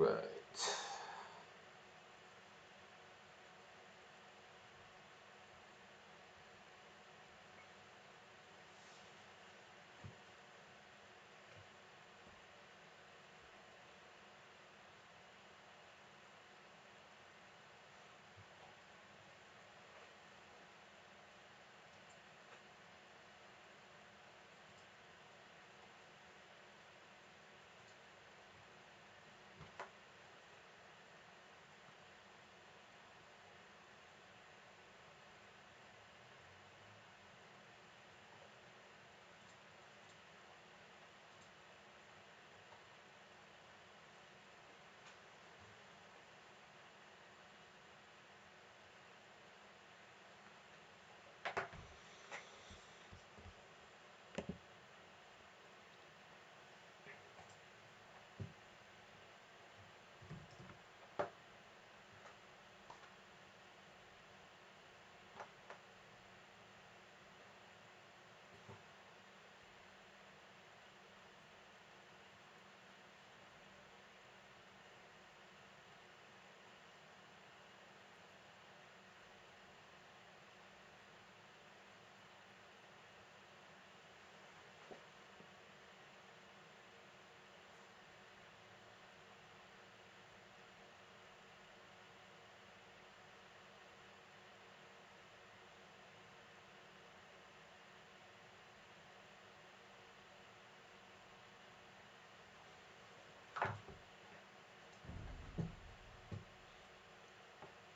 Right.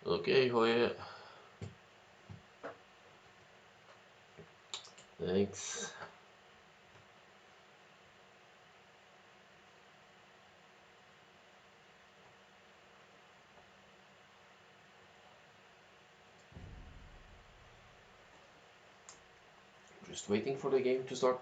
Okay, Hoya. Thanks. Just waiting for the game to start.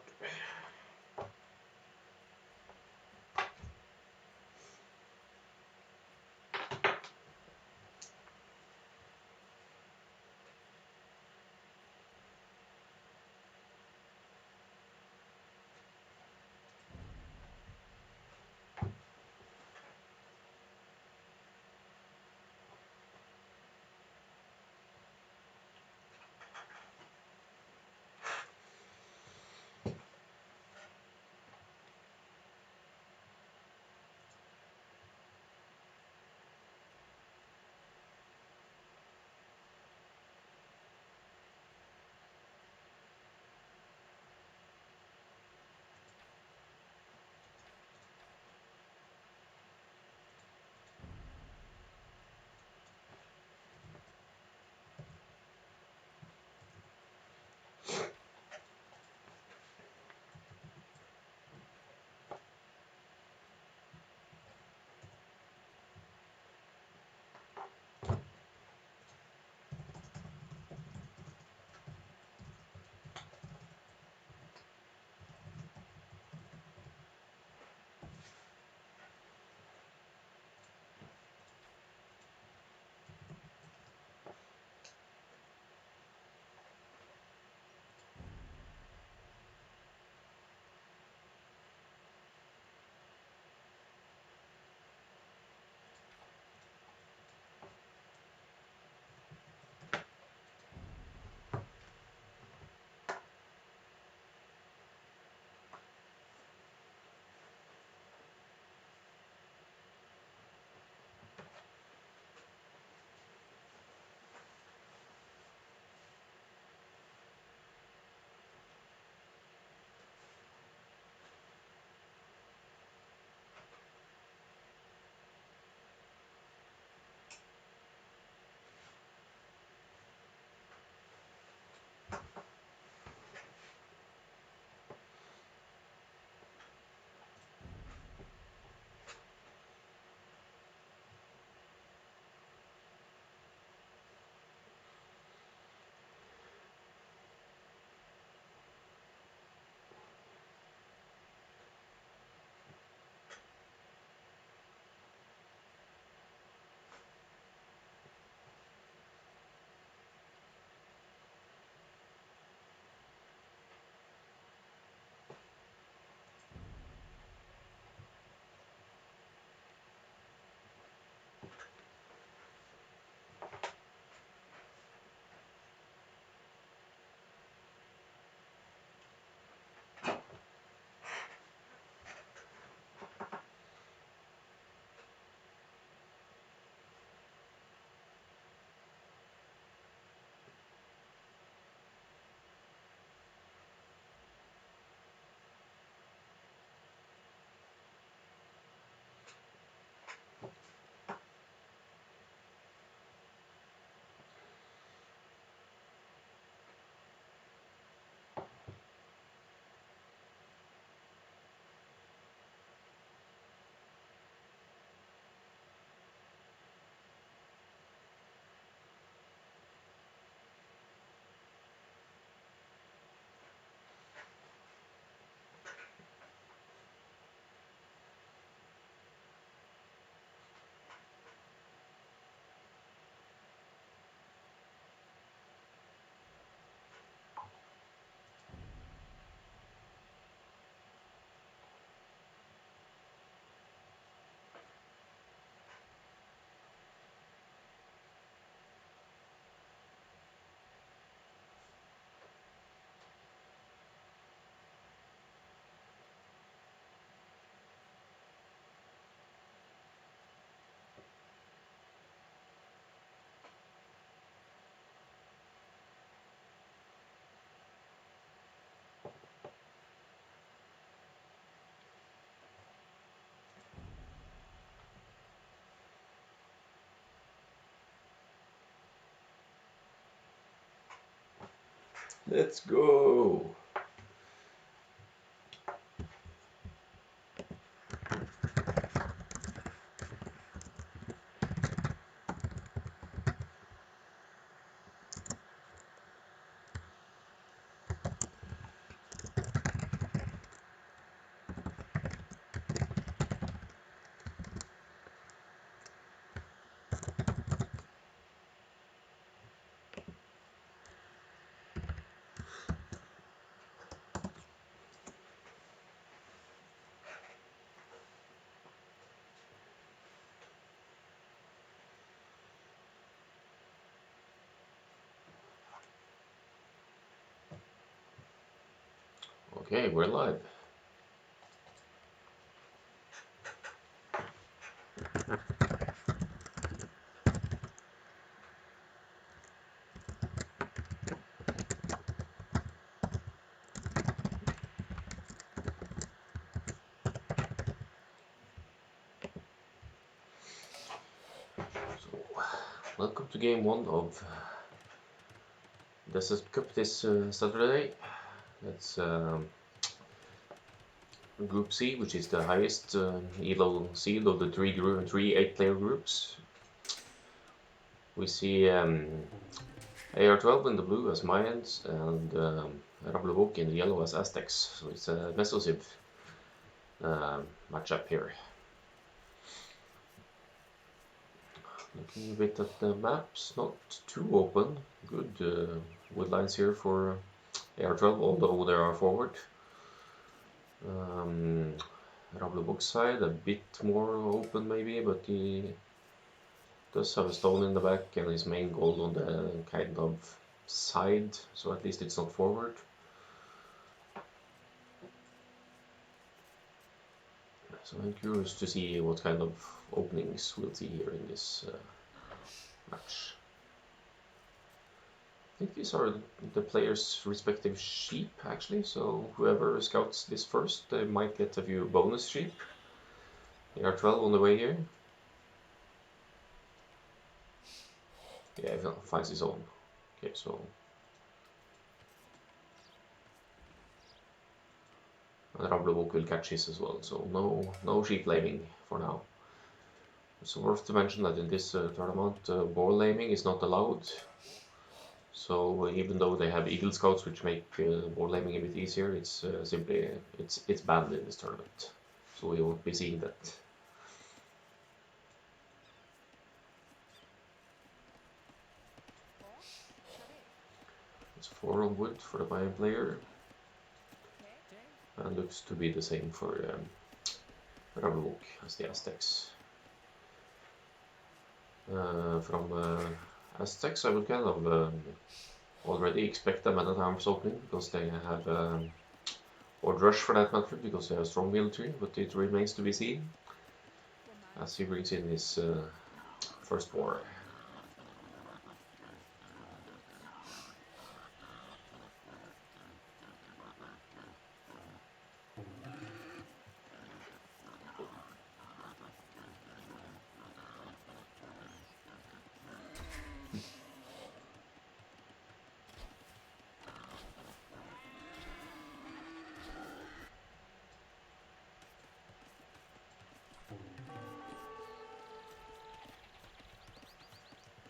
Let's go. Okay, we're live. So, welcome to game 1 of Desert Cup this Saturday. That's Group C, which is the highest elo seed of the three 8-player groups. We see AR12 in the blue as Mayans and Rablebok in the yellow as Aztecs. So it's a Mesosiv matchup here. Looking a bit at the maps, not too open. Good wood lines here for AR12, although they are forward. Rablebok's side a bit more open maybe, but he does have a stone in the back and his main goal on the kind of side, so at least it's not forward. So I'm curious to see what kind of openings we'll see here in this match. I think these are the players' respective sheep actually, so whoever scouts this first, they might get a few bonus sheep. AR12 on the way here. Yeah, he finds his own. Okay, so and Rablebok will catch his as well, so no sheep laming for now. It's worth to mention that in this tournament, boar laming is not allowed. So even though they have Eagle Scouts, which make boar laming a bit easier, it's simply it's banned in this tournament. So we won't be seeing that. It's 4 on wood for the Mayan player, and looks to be the same for Rablebok as the Aztecs. From Aztecs, I would kind of already expect a Man at Arms opening because they have or rush for that matter because they have strong military, but it remains to be seen as he brings in his first war.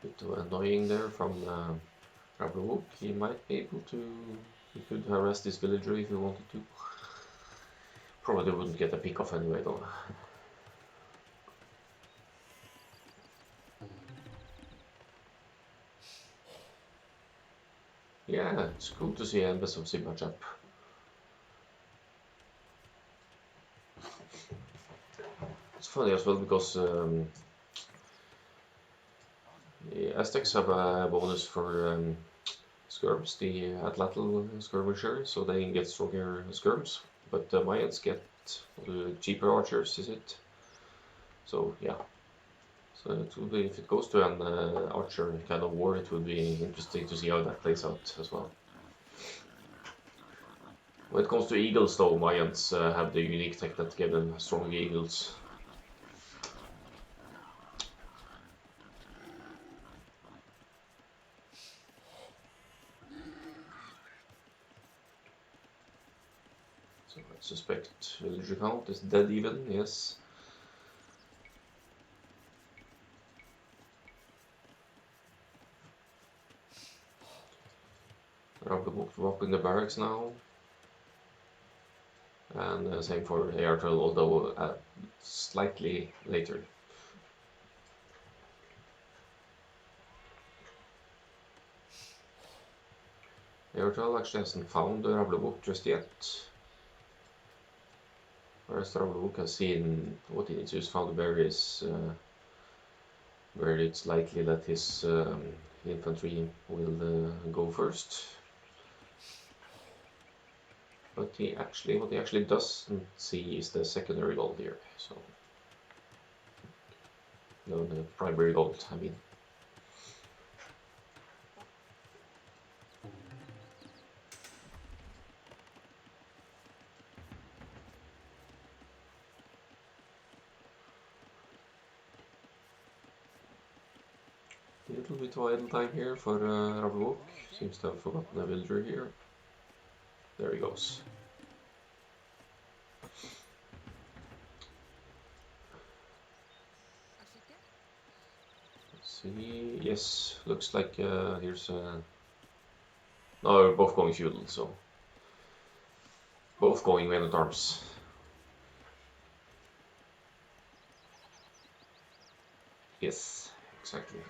Bit annoying there from Rablebok. He might be able to. He could harass this villager if he wanted to. Probably wouldn't get a pick off anyway though. Yeah, it's cool to see a best of Sim matchup. It's funny as well because the Aztecs have a bonus for skirms, the Atlatl skirmisher, so they get stronger skirms, but the Mayans get cheaper archers, is it? So yeah. So it will be, if it goes to an archer kind of war, it will be interesting to see how that plays out as well. When it comes to eagles though, Mayans have the unique tech that give them strong eagles. So I suspect villager count is dead even, yes. Rablebok drop in the barracks now. And same for AR12, although slightly later. AR12 actually hasn't found the Rablebok just yet. Whereas the Rablebok has seen what he needs to found the berries, where it's likely that his infantry will go first. But what he actually doesn't see is the secondary gold here. So no, the primary gold, I mean. A little bit of idle time here for Rablebok. Seems to have forgotten a villager here. There he goes. Let's see. Yes, looks like here's no, we're both going feudal, so both going men at arms. Yes, exactly.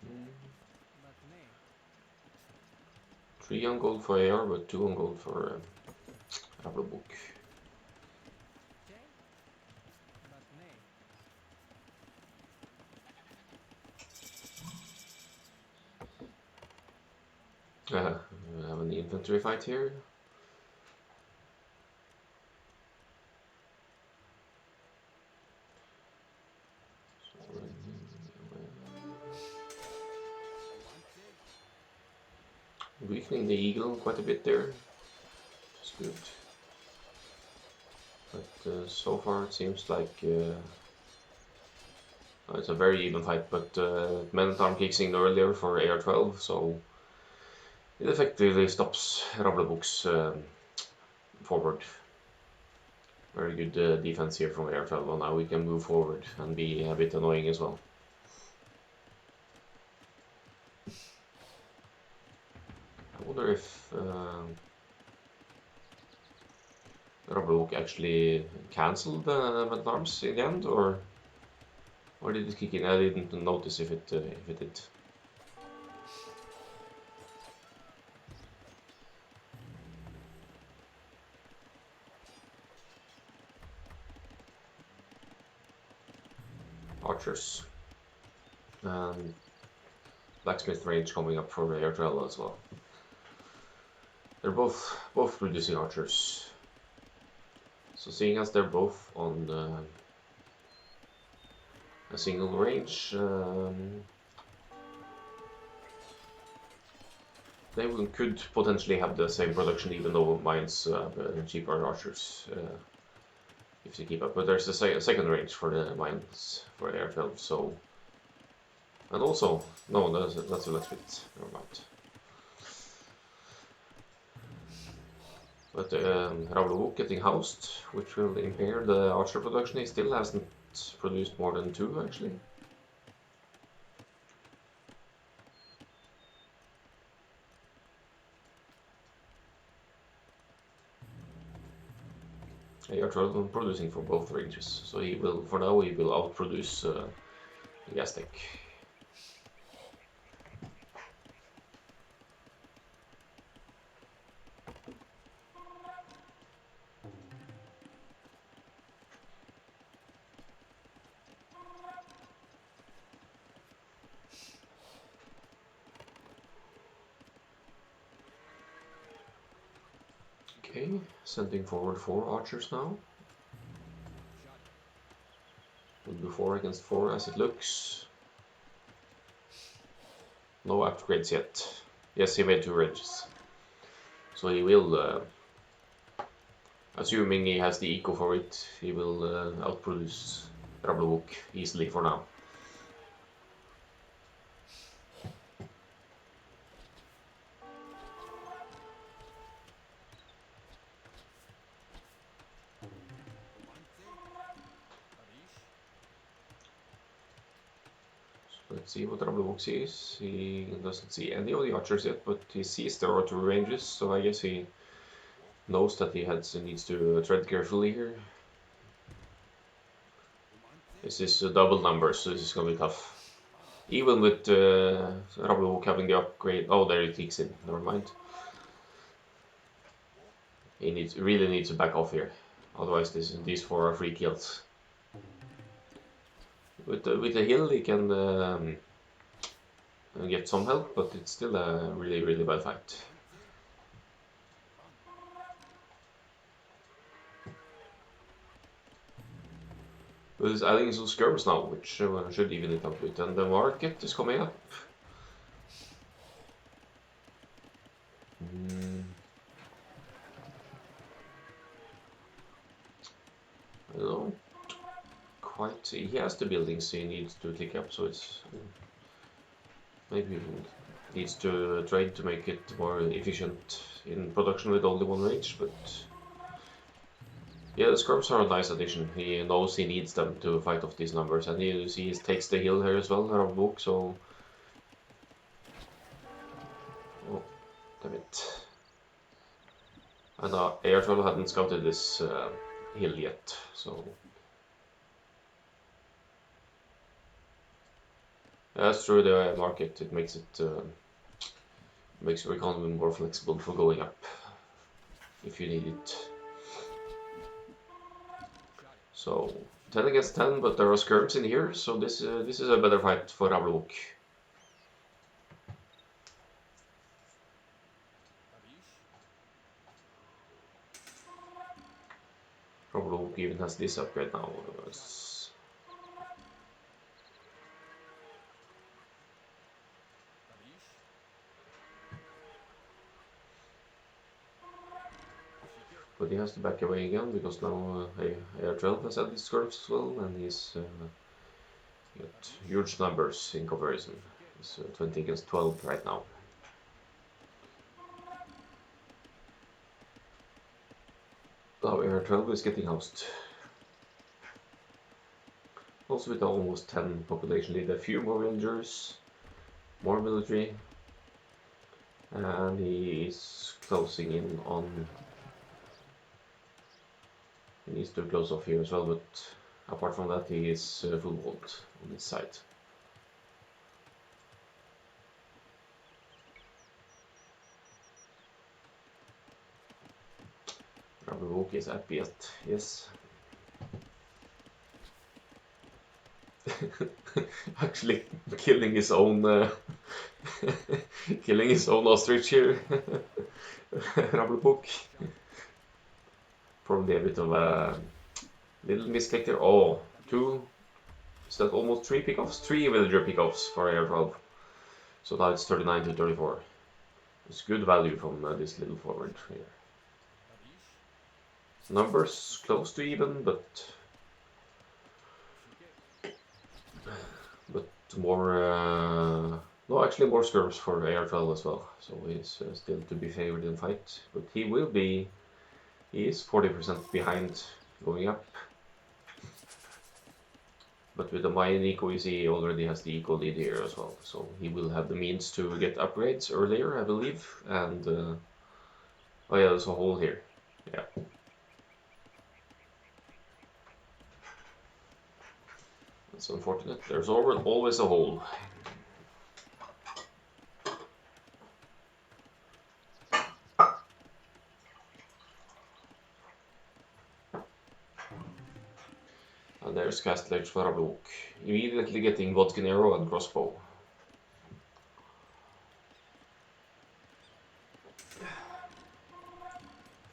Mm. 3 on gold for AR, but 2 on gold for Rablebok. We have an infantry fight here. Weakening the eagle quite a bit there. It's good. But so far it seems like it's a very even fight, but Men-at-Arm kicks in earlier for AR12, so it effectively stops Rablebok's forward. Very good defense here from AR12, and now we can move forward and be a bit annoying as well. I wonder if Rablebok actually cancelled the Men-at-Arms in the end, or did it kick in? I didn't notice if it did. Archers and blacksmith range coming up for AR12 as well. They're both producing archers. So seeing as they're both on a single range, they could potentially have the same production, even though mine's cheaper archers if they keep up. But there's a second range for the mines for AR12, so. And also, no, that's a little bit. Never mind. But Rablebok getting housed, which will impair the archer production. He still hasn't produced more than 2, actually. AR12 producing for both ranges, so he will, for now, he will outproduce the Aztec. Okay, sending forward 4 archers now. Will be 4 against 4 as it looks. No upgrades yet. Yes, he made 2 ranges. So he will, assuming he has the eco for it, he will outproduce Rablebok easily for now. Let's see what Rablebok sees. He doesn't see any of the archers yet, but he sees there are 2 ranges, so I guess he knows that he needs to tread carefully here. This is a double number, so this is gonna be tough. Even with Rablebok having the upgrade. Oh, there he kicks in. Never mind. He really needs to back off here. Otherwise, these 4 are free kills. With the hill, he can get some help, but it's still a really bad fight. But he's adding some skirms now, which should even it up with. And the market is coming up. I don't quite see. He has the buildings he needs to take up, so it's maybe he needs to trade to make it more efficient in production with only 1 range, but yeah, the skirms are a nice addition. He knows he needs them to fight off these numbers, and he takes the hill here as well, Rablebok, so... Oh, damn it. And AR12 hadn't scouted this hill yet, so... As through the market, it makes your economy more flexible for going up, if you need it. So 10 against 10, but there are skirms in here, so this is a better fight for Rablebok. Rablebok even has this upgrade now. But he has to back away again, because now AR12 has added skirms as well, and he's got huge numbers in comparison. He's 20 against 12 right now. Now AR12 is getting housed. Also with almost 10 population lead, a few more rangers, more military, and he is closing in on... He needs to close off here as well, but apart from that he is full walled on this side. Rablebok is happy yet, yes. Actually killing his own killing his own ostrich here. Rablebok. Probably a bit of a little mistake there. Oh, 2, is that almost 3 pickoffs? 3 villager pickoffs for AR12. So now it's 39 to 34. It's good value from this little forward here. Numbers close to even, but more... no, actually more skirms for AR12 as well. So he's still to be favored in fight, but he will be... He is 40% behind going up. But with the Mayan eco, you see he already has the eco lead here as well. So he will have the means to get upgrades earlier, I believe. And oh yeah, there's a hole here. Yeah. That's unfortunate. There's always a hole. And there's Castle Edge for Rablebok, immediately getting Vodkin arrow and crossbow.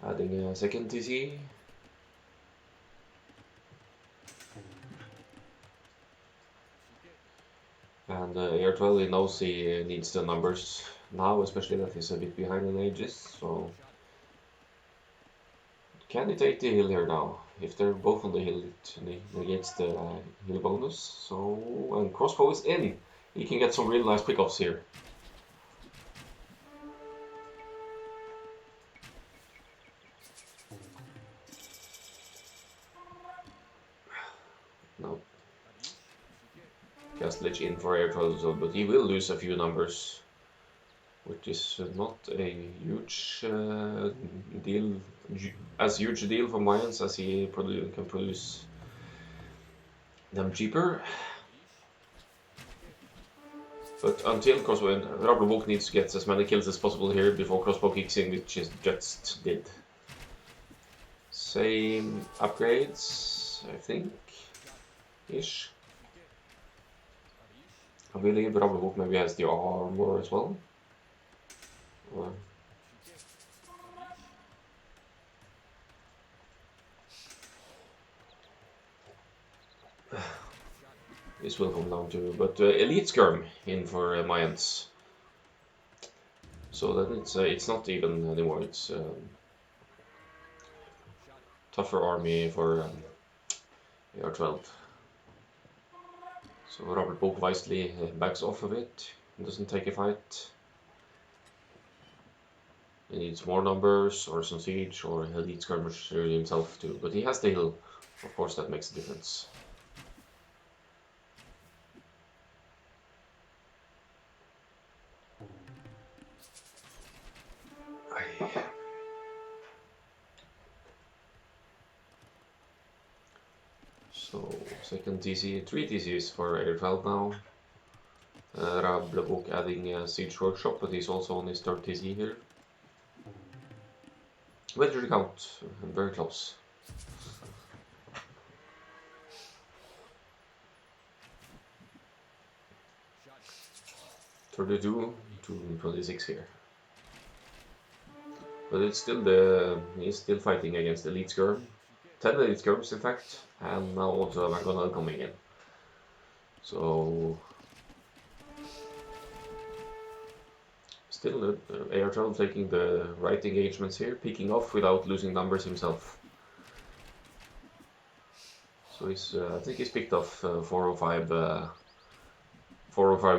Adding a second TC. And AR12, he knows he needs the numbers now, especially that he's a bit behind in ages, so... Can he take the heal here now? If they're both on the hill, it negates the heal bonus. So, and crossbow is in! He can get some really nice pickups here. No. Cast Lich in for AR12, but he will lose a few numbers. Which is not a huge deal, as huge a deal for Mayans as he can produce them cheaper. But until crossbow, Rablebok needs to get as many kills as possible here before crossbow kicks in, which it just did. Same upgrades, I think, ish. I believe Rablebok maybe has the armor as well. Or... This will come down to, but Elite Skirm in for Mayans. So then it's not even anymore. It's tougher army for AR12. So Rablebok wisely backs off of it. Doesn't take a fight. He needs more numbers, or some siege, or Elite Skirmisher himself too. But he has the heal. Of course, that makes a difference. So, second TC, 3 TCs for AR12 now. Rablebok adding a Siege Workshop, but he's also on his third TC here. Where did you count? I'm very close. $32 to $26 here. But it's still he's still fighting against Elite Skirm. 10 Elite Skirms in fact, and now also McDonald coming in. So still AR12 taking the right engagements here, picking off without losing numbers himself. So he's I think he's picked off 4 or 5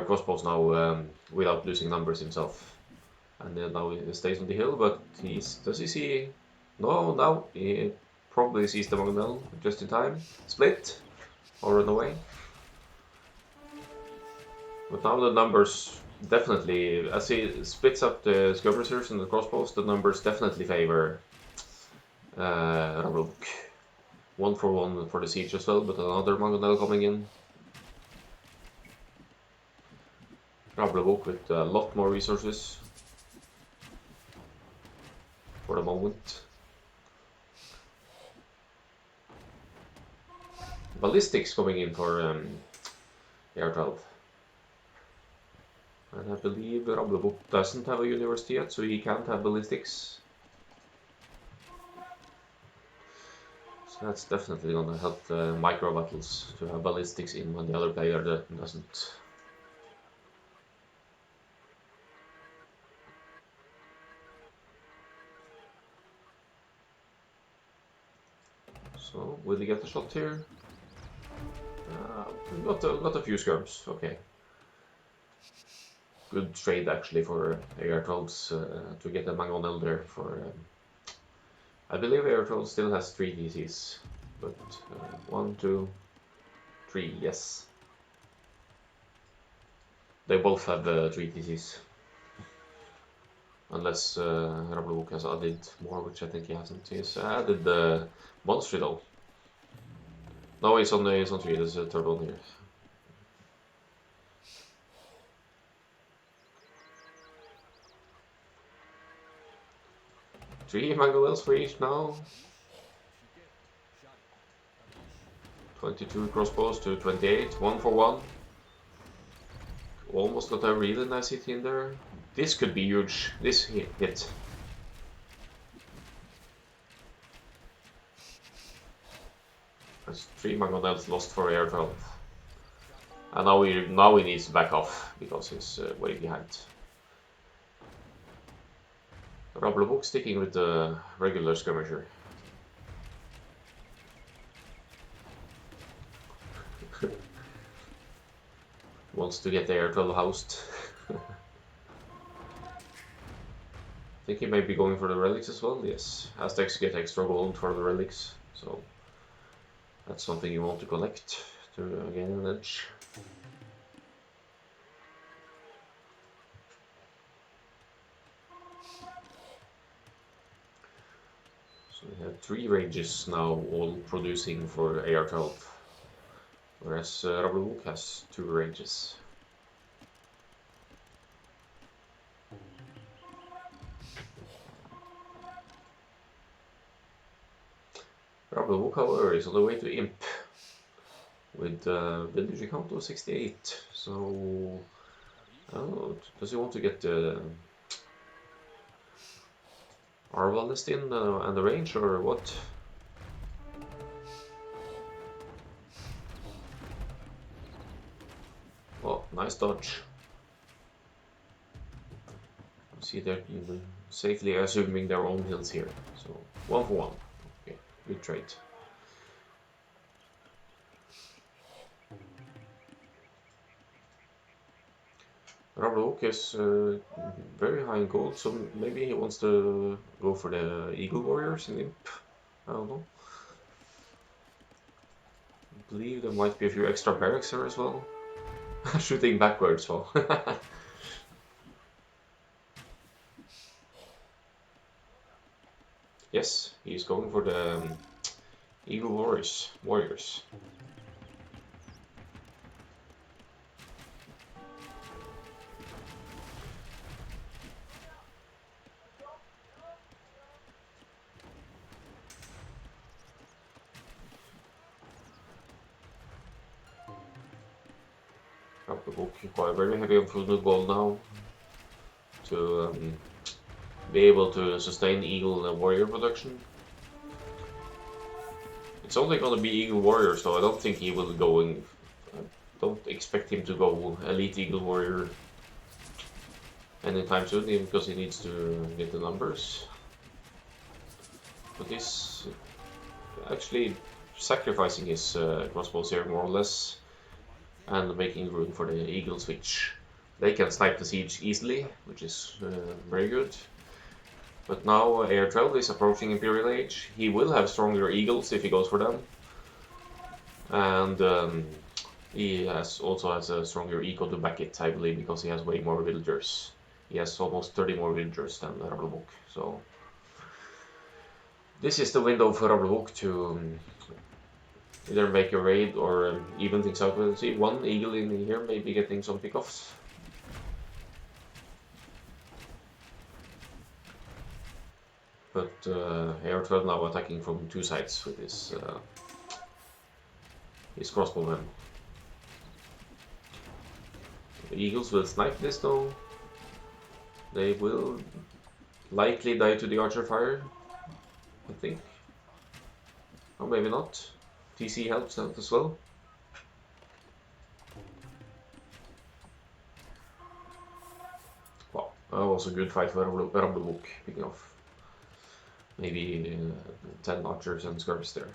crossbows now without losing numbers himself. And then now he stays on the hill, but does he see? No, now he probably sees the Magnell just in time. Split or run away. But now the numbers definitely, as he splits up the skirmishers and the crossbows, the numbers definitely favor Rablebok. 1 for 1 for the siege as well, but another Magnell coming in. Rablebok with a lot more resources for the moment. Ballistics coming in for AR12. And I believe Rablebok doesn't have a university yet, so he can't have ballistics. So that's definitely gonna help the micro battles to have ballistics in when the other player doesn't. So, will he get the shot here? Got a few skirms, okay. Good trade actually for AR12s to get a Mangonel there for... I believe AR12 still has 3 DCs, but 1, 2, 3, yes. They both have 3 DCs. Unless Rablebok has added more, which I think he hasn't. He's added the Monster though. No, he's on 3, there's a third one here. Three Mangonels for each now. 22 crossbows to 28, 1 for 1. Almost got a really nice hit in there. This could be huge, this hit. That's 3 mangonels lost for AR12. And now he needs to back off because he's way behind. Rablebok sticking with the regular skirmisher. Wants to get the AR12 housed. I think he may be going for the relics as well, yes. Aztecs get extra gold for the relics, so that's something you want to collect to gain an edge. So we have 3 ranges now, all producing for AR12, whereas Rablebok has 2 ranges. Rablebok, however, is on the way to Imp with village count of 68. So I don't know, does he want to get the Arbalest in and the range, or what? Oh, nice dodge. See, they're safely assuming their own hills here. So 1 for 1. Okay, good trade. Rablebok is very high in gold, so maybe he wants to go for the Eagle Warriors in Imp. I don't know. I believe there might be a few extra barracks here as well. Shooting backwards, so. Yes, he's going for the Eagle Warriors. Rablebok quite very heavy on food with gold now to be able to sustain Eagle and Warrior production. It's only gonna be Eagle Warrior, so I don't think he will go in. I don't expect him to go Elite Eagle Warrior anytime soon, even because he needs to get the numbers. But he's actually sacrificing his crossbows here more or less, and making room for the Eagle switch. They can snipe the siege easily, which is very good. But now AR12 is approaching Imperial Age. He will have stronger Eagles if he goes for them. And he also has a stronger eco to back it, I believe, because he has way more villagers. He has almost 30 more villagers than Rablebok. So this is the window for Rablebok to either make a raid or even things out. We'll see, 1 eagle in here, maybe getting some pickoffs. But AR12 now attacking from 2 sides with his crossbowmen. The eagles will snipe this though. They will likely die to the archer fire, I think. Or maybe not. TC helps out as well. Wow, that was a good fight for Rablebok, picking off maybe 10 archers and skirps there.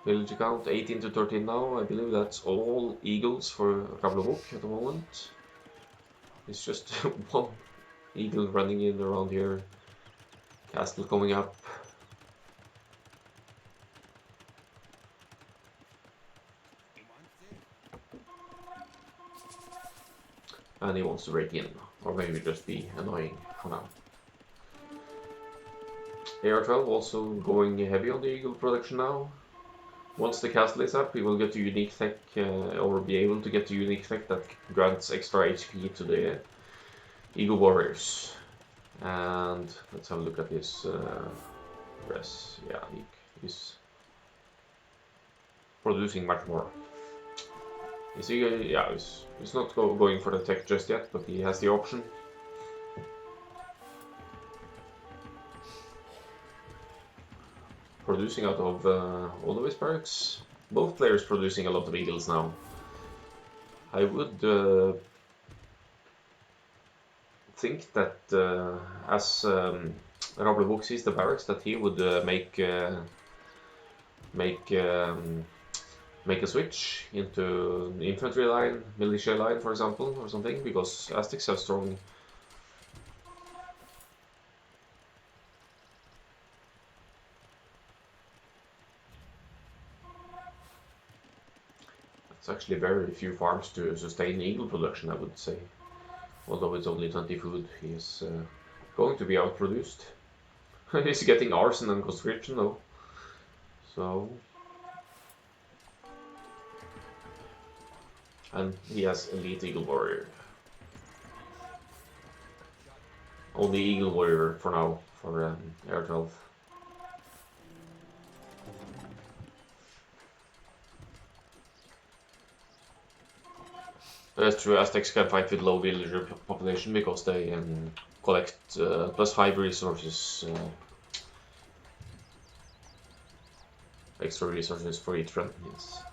Village count 18 to 13 now. I believe that's all eagles for Rablebok at the moment. It's just 1 eagle running in around here. Castle coming up. And he wants to break in, or maybe just be annoying for now. AR12 also going heavy on the eagle production now. Once the castle is up, he will get a unique tech, or be able to get a unique tech that grants extra HP to the Eagle Warriors. And let's have a look at his res. Yeah, he's producing much more. Is he? Yeah, he's not going for the tech just yet, but he has the option. producing out of all of his barracks. Both players producing a lot of eagles now. I would think that as Rablebok sees the barracks, that he would make a switch into infantry line, militia line, for example, or something, because Aztecs have strong. It's actually very few farms to sustain eagle production, I would say. Although it's only 20 food, he is going to be outproduced. He's getting arson and conscription though. So. And he has elite eagle warrior. Only eagle warrior for now for AR12. That's true, Aztecs can fight with low villager population because they collect +5 resources, extra resources for each run, yes.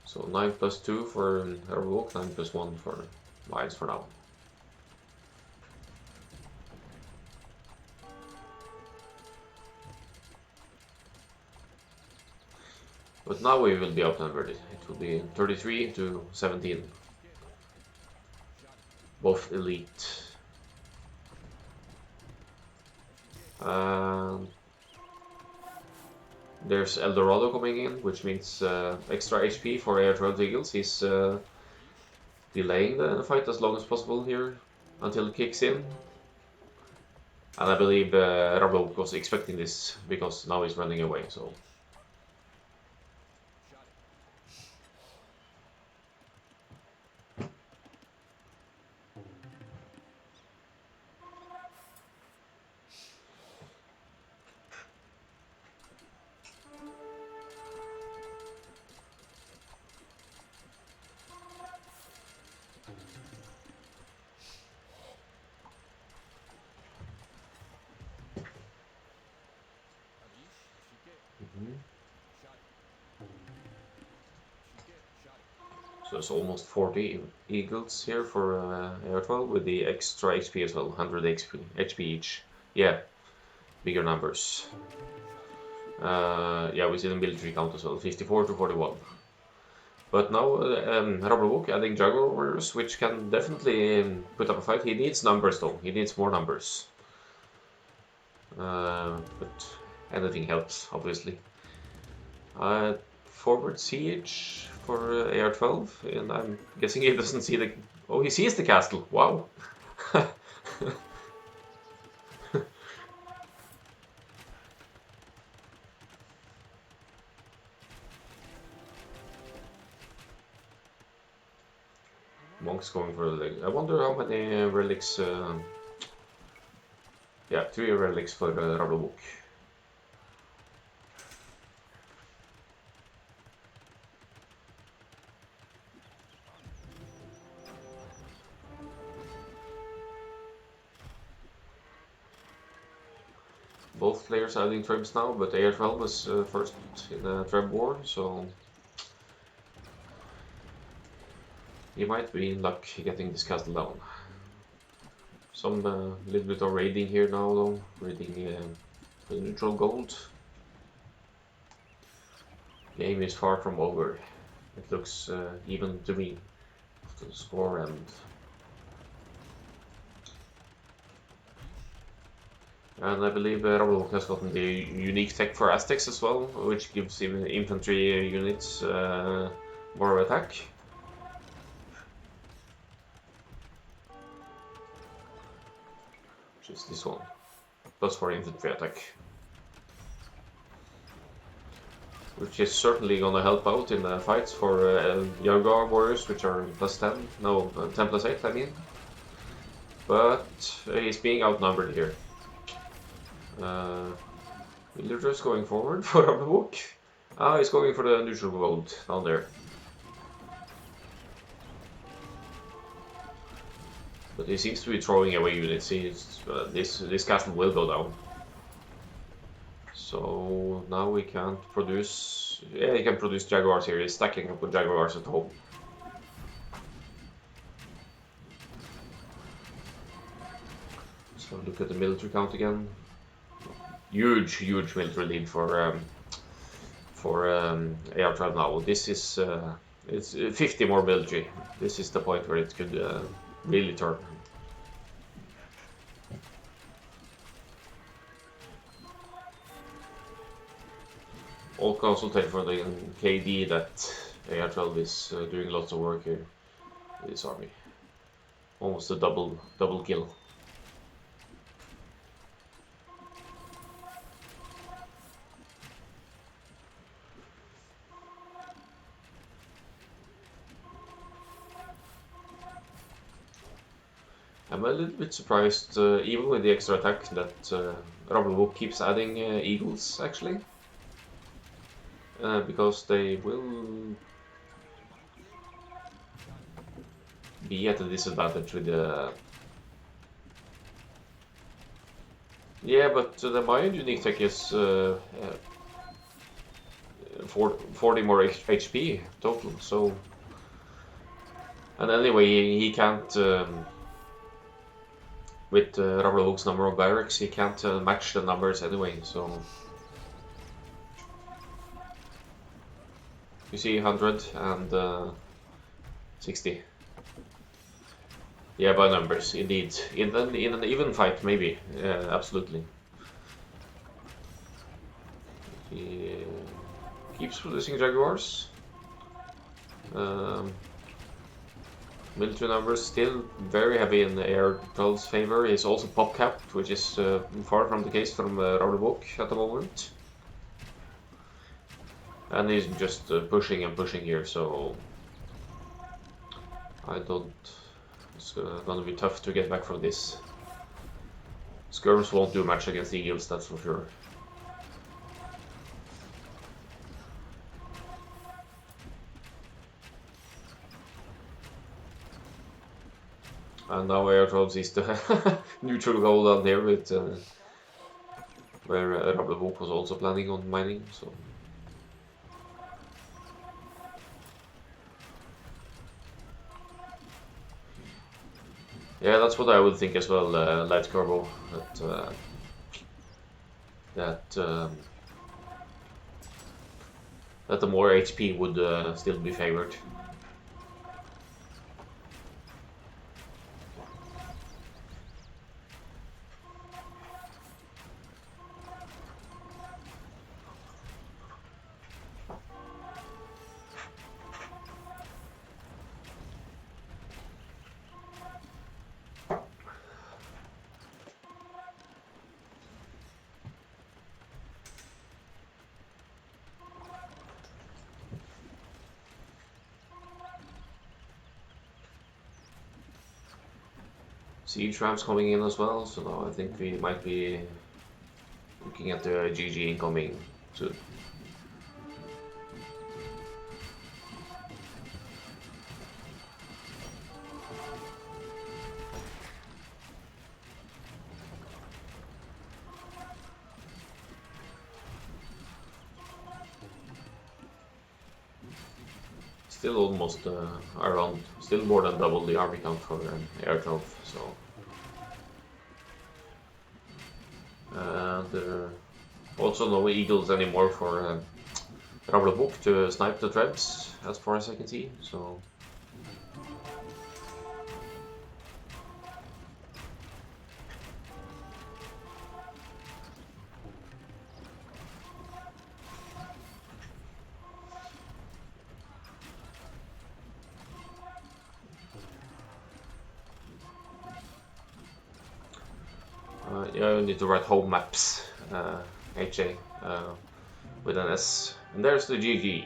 So 9 + 2 for Rablebok, 9 + 1 for Lions for now. But now we will be outnumbered. It will be 33 to 17. Both elite. There's Eldorado coming in, which means extra HP for AR12 Eagles. He's delaying the fight as long as possible here until it kicks in. And I believe Rablebok was expecting this because now he's running away, so. So it's almost 40 eagles here for AR12 with the extra HP as well, 100 HP each. Yeah, bigger numbers. Yeah, we see the military count as well, 54 to 41. But now Rablebok adding Jaguar warriors, which can definitely put up a fight. He needs numbers though, he needs more numbers. But anything helps, obviously. Forward siege for AR12, and I'm guessing he doesn't see the. Oh, he sees the castle. Wow. Monks going for the. I wonder how many relics. Yeah, 3 relics for Rablebok. Both players adding trebs now, but AR12 was first in the treb war, so he might be in luck getting this castle down. Some little bit of raiding here now though, raiding the neutral gold. Game is far from over. It looks even to me after the score and I believe Rablebok has gotten the unique tech for Aztecs as well, which gives even infantry units more attack. Which is this one. Plus 4 infantry attack. Which is certainly gonna help out in the fights for Jaguar warriors, which are +10. No, 10 + 8, I mean. But he's being outnumbered here. Villagers going forward for Rablebok. Ah, he's going for the neutral gold down there. But he seems to be throwing away units. This castle will go down. So now we can't produce. Yeah, he can produce jaguars here. He's stacking up with jaguars at home. So look at the military count again. Huge military lead for AR12 now. This is it's 50 more military. This is the point where it could really turn. All consultate for the KD that AR12 is doing lots of work here with this army. Almost a double kill. I'm a little bit surprised, even with the extra attack, that Rablebok keeps adding eagles, actually. Because they will be at a disadvantage with the... Yeah, but the Mayan unique tech is 40 more HP total, so... And anyway, he can't... with Rablebok's number of barracks, he can't match the numbers anyway, so... You see 100 and 60. Yeah, by numbers, indeed. In an even fight, maybe. Absolutely. He keeps producing jaguars. Military numbers still very heavy in the AR12's favor. He's also pop capped, which is far from the case from Rablebok at the moment. And he's just pushing and pushing here, so I don't... It's gonna be tough to get back from this. Skirms won't do much against eagles, that's for sure. And now AR12 is the neutral goal down there with where Rablebok was also planning on mining, so... Yeah, that's what I would think as well, Light Carbo, that the more HP would still be favored. Siege ramps coming in as well, so now I think we might be looking at the GG incoming soon. Still almost around, still more than double the army count for AR12, so... And also no eagles anymore for Rablebok to snipe the trebs, as far as I can see, so... Yeah, you need to write home maps, HA, with an S. And there's the GG.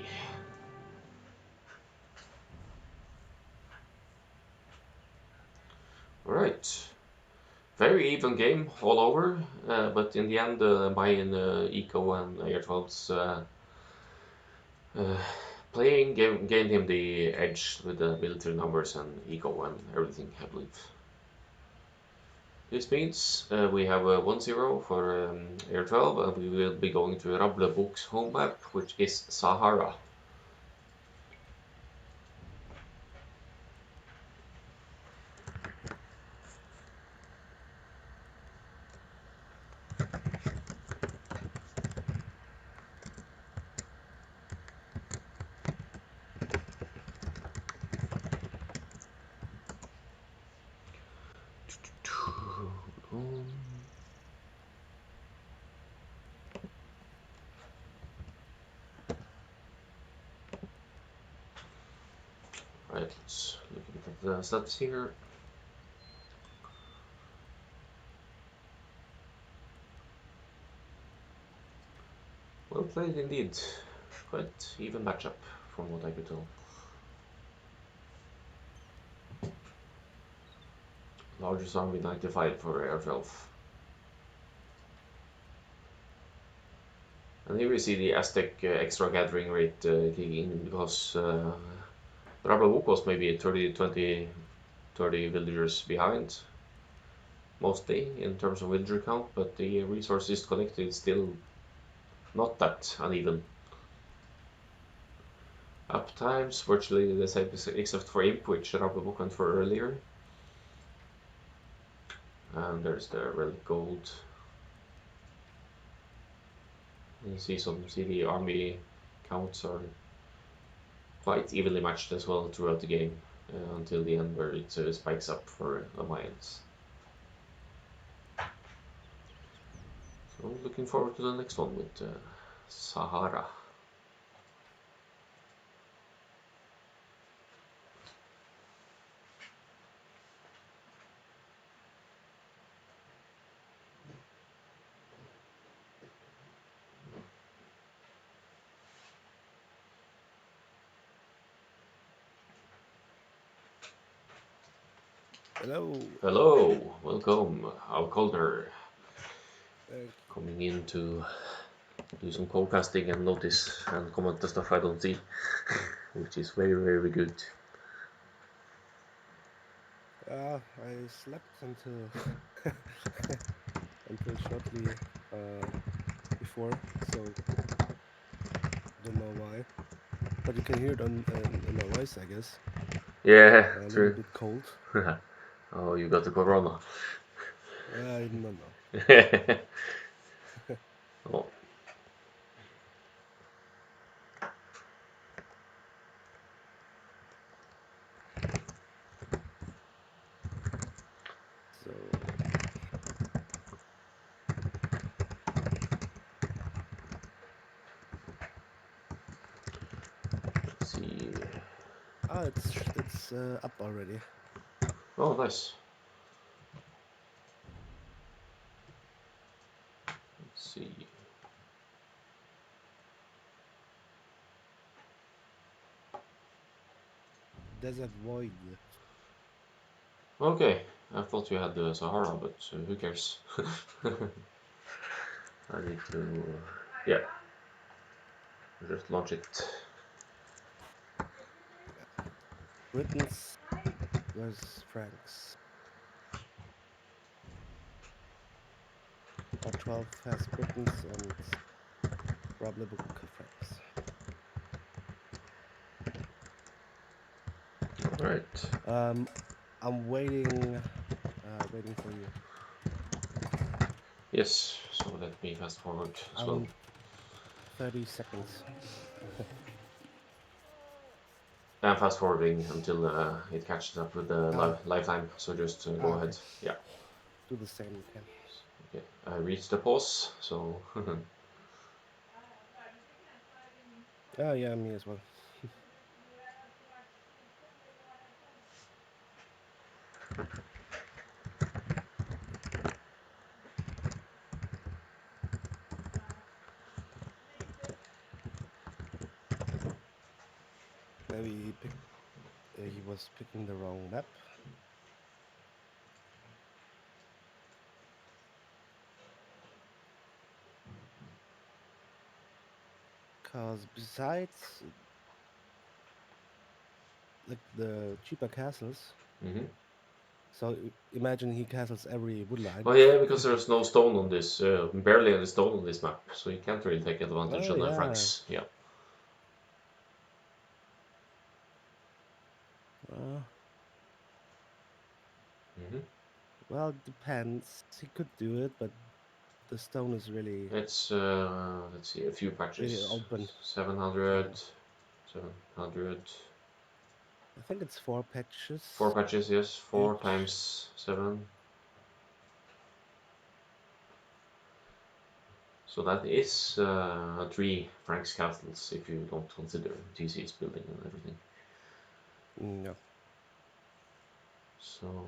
Alright. Very even game all over, but in the end, Mayan Eco and AR12's playing gained him the edge with the military numbers and Eco and everything, I believe. This means we have a 1-0 for AR12, and we will be going to Rablebok's home map, which is Sahara. Right, let's look at the stats here. Well played indeed. Quite even matchup from what I could tell. Largest army 95 for AR12. And here we see the Aztec extra gathering rate kicking in because Rablebok was maybe 30, 20, 30 villagers behind, mostly in terms of villager count, but the resources collected is still not that uneven. Uptimes virtually the same except for Imp, which Rablebok went for earlier. And there's the relic gold. You see the army counts are quite evenly matched as well throughout the game until the end where it spikes up for Alliance. So looking forward to the next one with Sahara. Hello. Hello, welcome, Akkal-AOE, Thank coming in to do some co-casting and notice and comment the stuff I don't see, which is very, very good. I slept until until shortly before, so don't know why. But you can hear it in my voice, I guess. Yeah, A little true. bit cold. Oh, you got the corona. I don't know. Oh, So let's see. it's up already. Oh, nice. Let's see. Desert Void. Okay, I thought you had the Sahara, but who cares? I need to, yeah, just launch it. Yeah. Britons versus Franks. R12 has Britons and Rablebok Franks. All right. Um, I'm waiting for you. Yes. So let me fast forward as well. I'm 30 seconds. I'm fast forwarding until it catches up with the Ah, lifetime. So just go okay. ahead. Yeah. Do the same, Ken. Okay. I reached the pause. So Oh, yeah, me as well. Maybe he was picking the wrong map. Cause besides like the cheaper castles, mhm. So imagine he castles every woodline. Oh yeah, because there's no stone on this, barely any stone on this map, so you can't really take advantage Oh of the yeah. Franks. Yeah. Uh, Hmm. well, depends. He could do it, but the stone is really, It's let's see, a few really patches. open. 700, Yeah. 700, I think it's 4 4 patches patches, yes, 4 each. times 7. So that is 3 Franks castles if you don't consider TC's building and everything. Yeah. So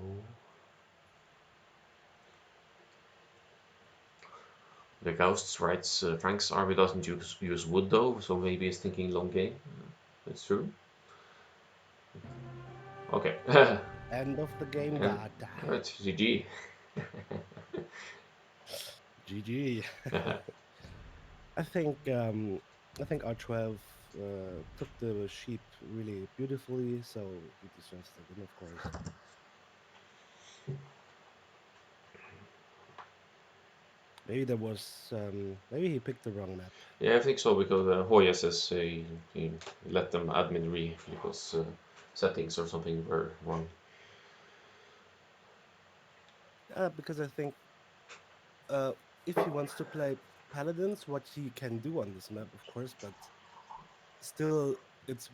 the Ghosts writes Frank's army doesn't use wood though, so maybe he's thinking long game. That's true. Okay. End of the game, And God. it's GG. GG. I think um I think R12 took the sheep really beautifully, so he deserves the win, of course. Maybe there was maybe he picked the wrong map. Yeah, I think so because Hoya says he let them admin re because settings or something were wrong. Because I think uh if he wants to play paladins, what he can do on this map, of course, but still it's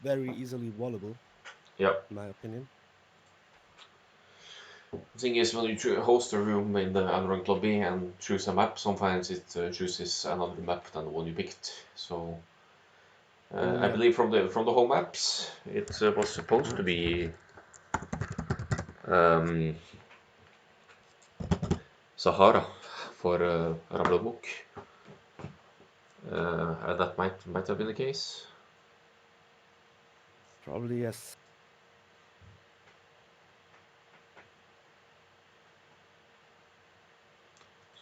very easily wallable, Yeah. in my opinion. The thing is, when you host a room in the unranked lobby and choose a map, sometimes it chooses another map than the one you picked. So I Yeah, believe from the home maps, it was supposed to be um, Sahara for Rablebok. That might have been the case. probably yes.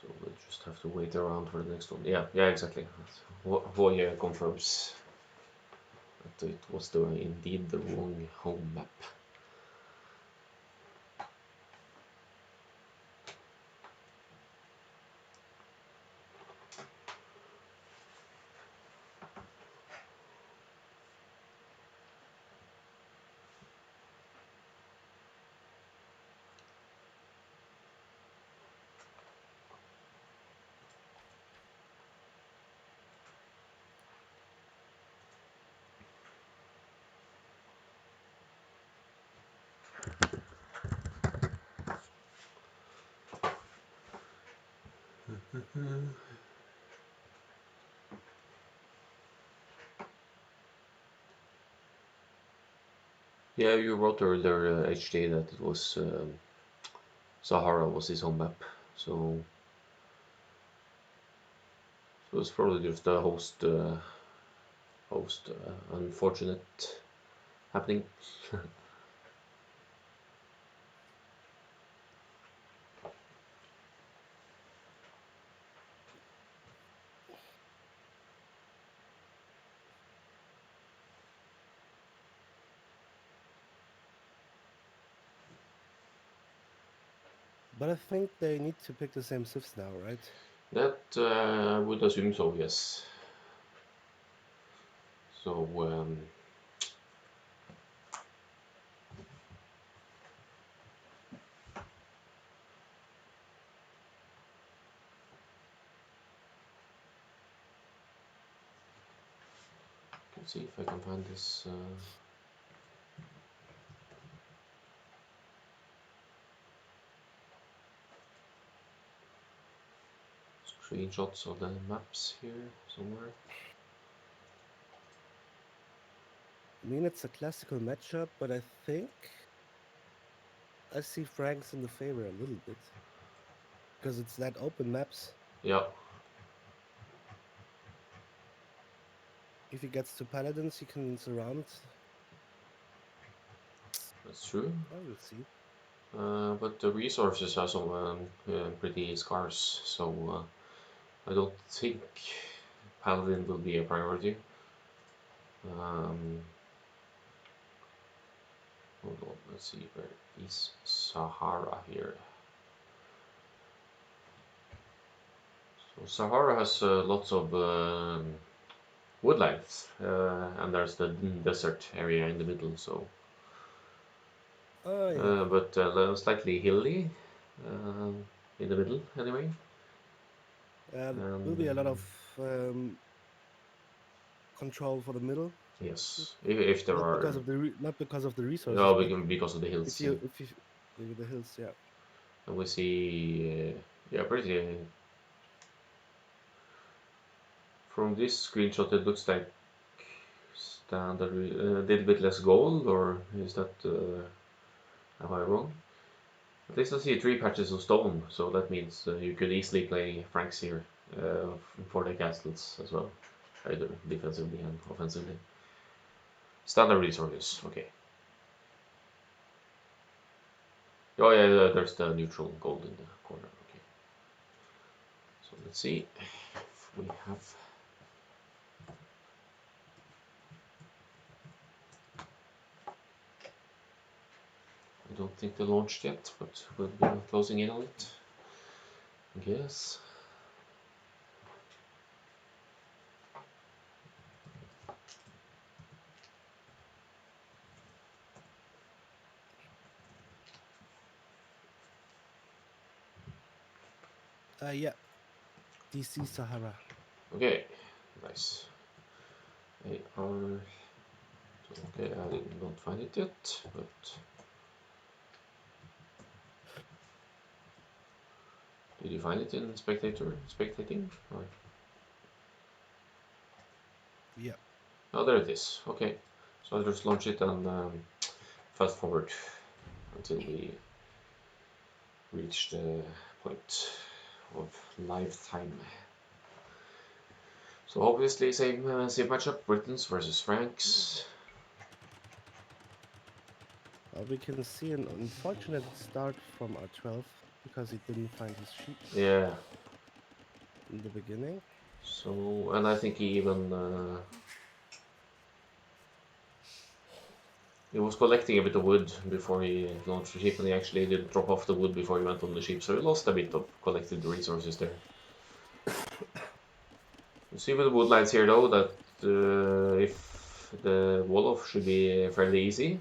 So we'll just have to wait around for the next one. Yeah, yeah, exactly. Voye confirms that it was indeed the wrong home map. Yeah, you wrote earlier, HD, that it was Sahara was his home map. So it was probably just a host unfortunate happening. But I think they need to pick the same civs now, right? That I would assume so, yes. So let's see if I can find this screenshots of the maps here somewhere. I mean, it's a classical matchup, but I think I see Franks in the favor a little bit because it's that open maps. Yeah, If he gets to paladins, he can surround. that's true. Oh, we'll see. But the resources are some pretty scarce, so I don't think Paladin will be a priority. Um, Hold on, let's see, where is Sahara here? So Sahara has lots of woodlands, and there's the desert area in the middle, so Oh yeah. but slightly hilly in the middle anyway. Will be a lot And of control for the middle, yes, if there not because are, of not because of the resources, no, but because of the hills, yeah. if you the hills, yeah. And we see, yeah, pretty. From this screenshot, it looks like standard, a little bit less gold, or is that, am I wrong? At least I see 3 patches of stone, so that means you could easily play Franks here for the castles as well, either defensively and offensively. Standard resources, okay. Oh yeah, there's the neutral gold in the corner, okay. So let's see if we have. I don't think they launched yet, but we'll be closing in on it, I guess. Yeah. DC Sahara. Okay, nice. AR. Okay, I did not find it yet, but did you find it in spectating? Or? Yeah. Oh, there it is. Okay, so I'll just launch it and fast forward until we reach the point of lifetime. So obviously same matchup, Britons versus Franks. We can see an unfortunate start from R12 because he didn't find his sheep Yeah. in the beginning. So, and I think he even he was collecting a bit of wood before he launched the ship, and he actually did drop off the wood before he went on the ship, so he lost a bit of collected resources there. You see with the woodlines here though that if the wall-off should be fairly easy.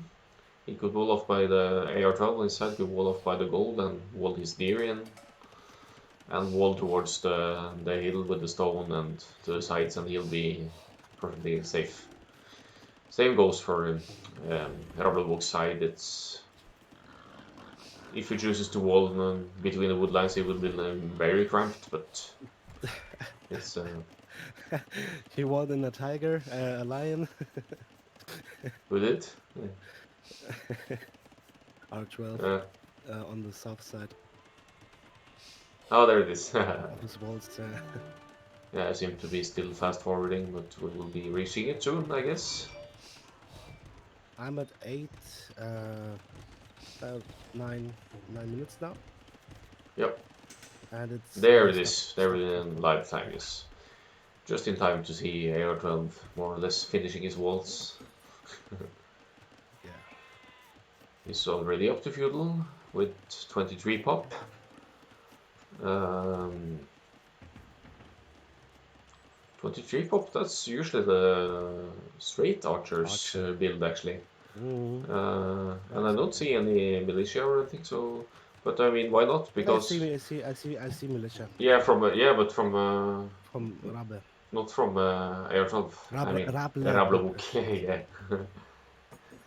He could wall off by the AR12 on his side, could wall off by the gold and wall his deer in, and wall towards the hill with the stone and to the sides, and he'll be perfectly safe. Same goes for Rablebok's side. It's if he chooses to wall between the woodlines, it will be very cramped, but it's He won in a tiger, a lion. with it. R12 Uh, on the south side oh, there it is. of his walls. Yeah, I seem to be still fast forwarding, but we will be reaching it soon, I guess. I'm at 8, about 9 minutes now, Yep, and it's there it stop, is. There stop, it is stop. in live time, yes. Just in time to see AR12 more or less finishing his walls. Yeah. He's already up to feudal with 23 pop. 23 pop, that's usually the straight archers Archer. build actually. Mm-hmm. And I don't see any militia or anything, so. But I mean, why not? Yeah, I Because. see, I see militia Yeah, but from. from Rabe. Not from AR12, I mean, Rablebok. Rablebok, yeah.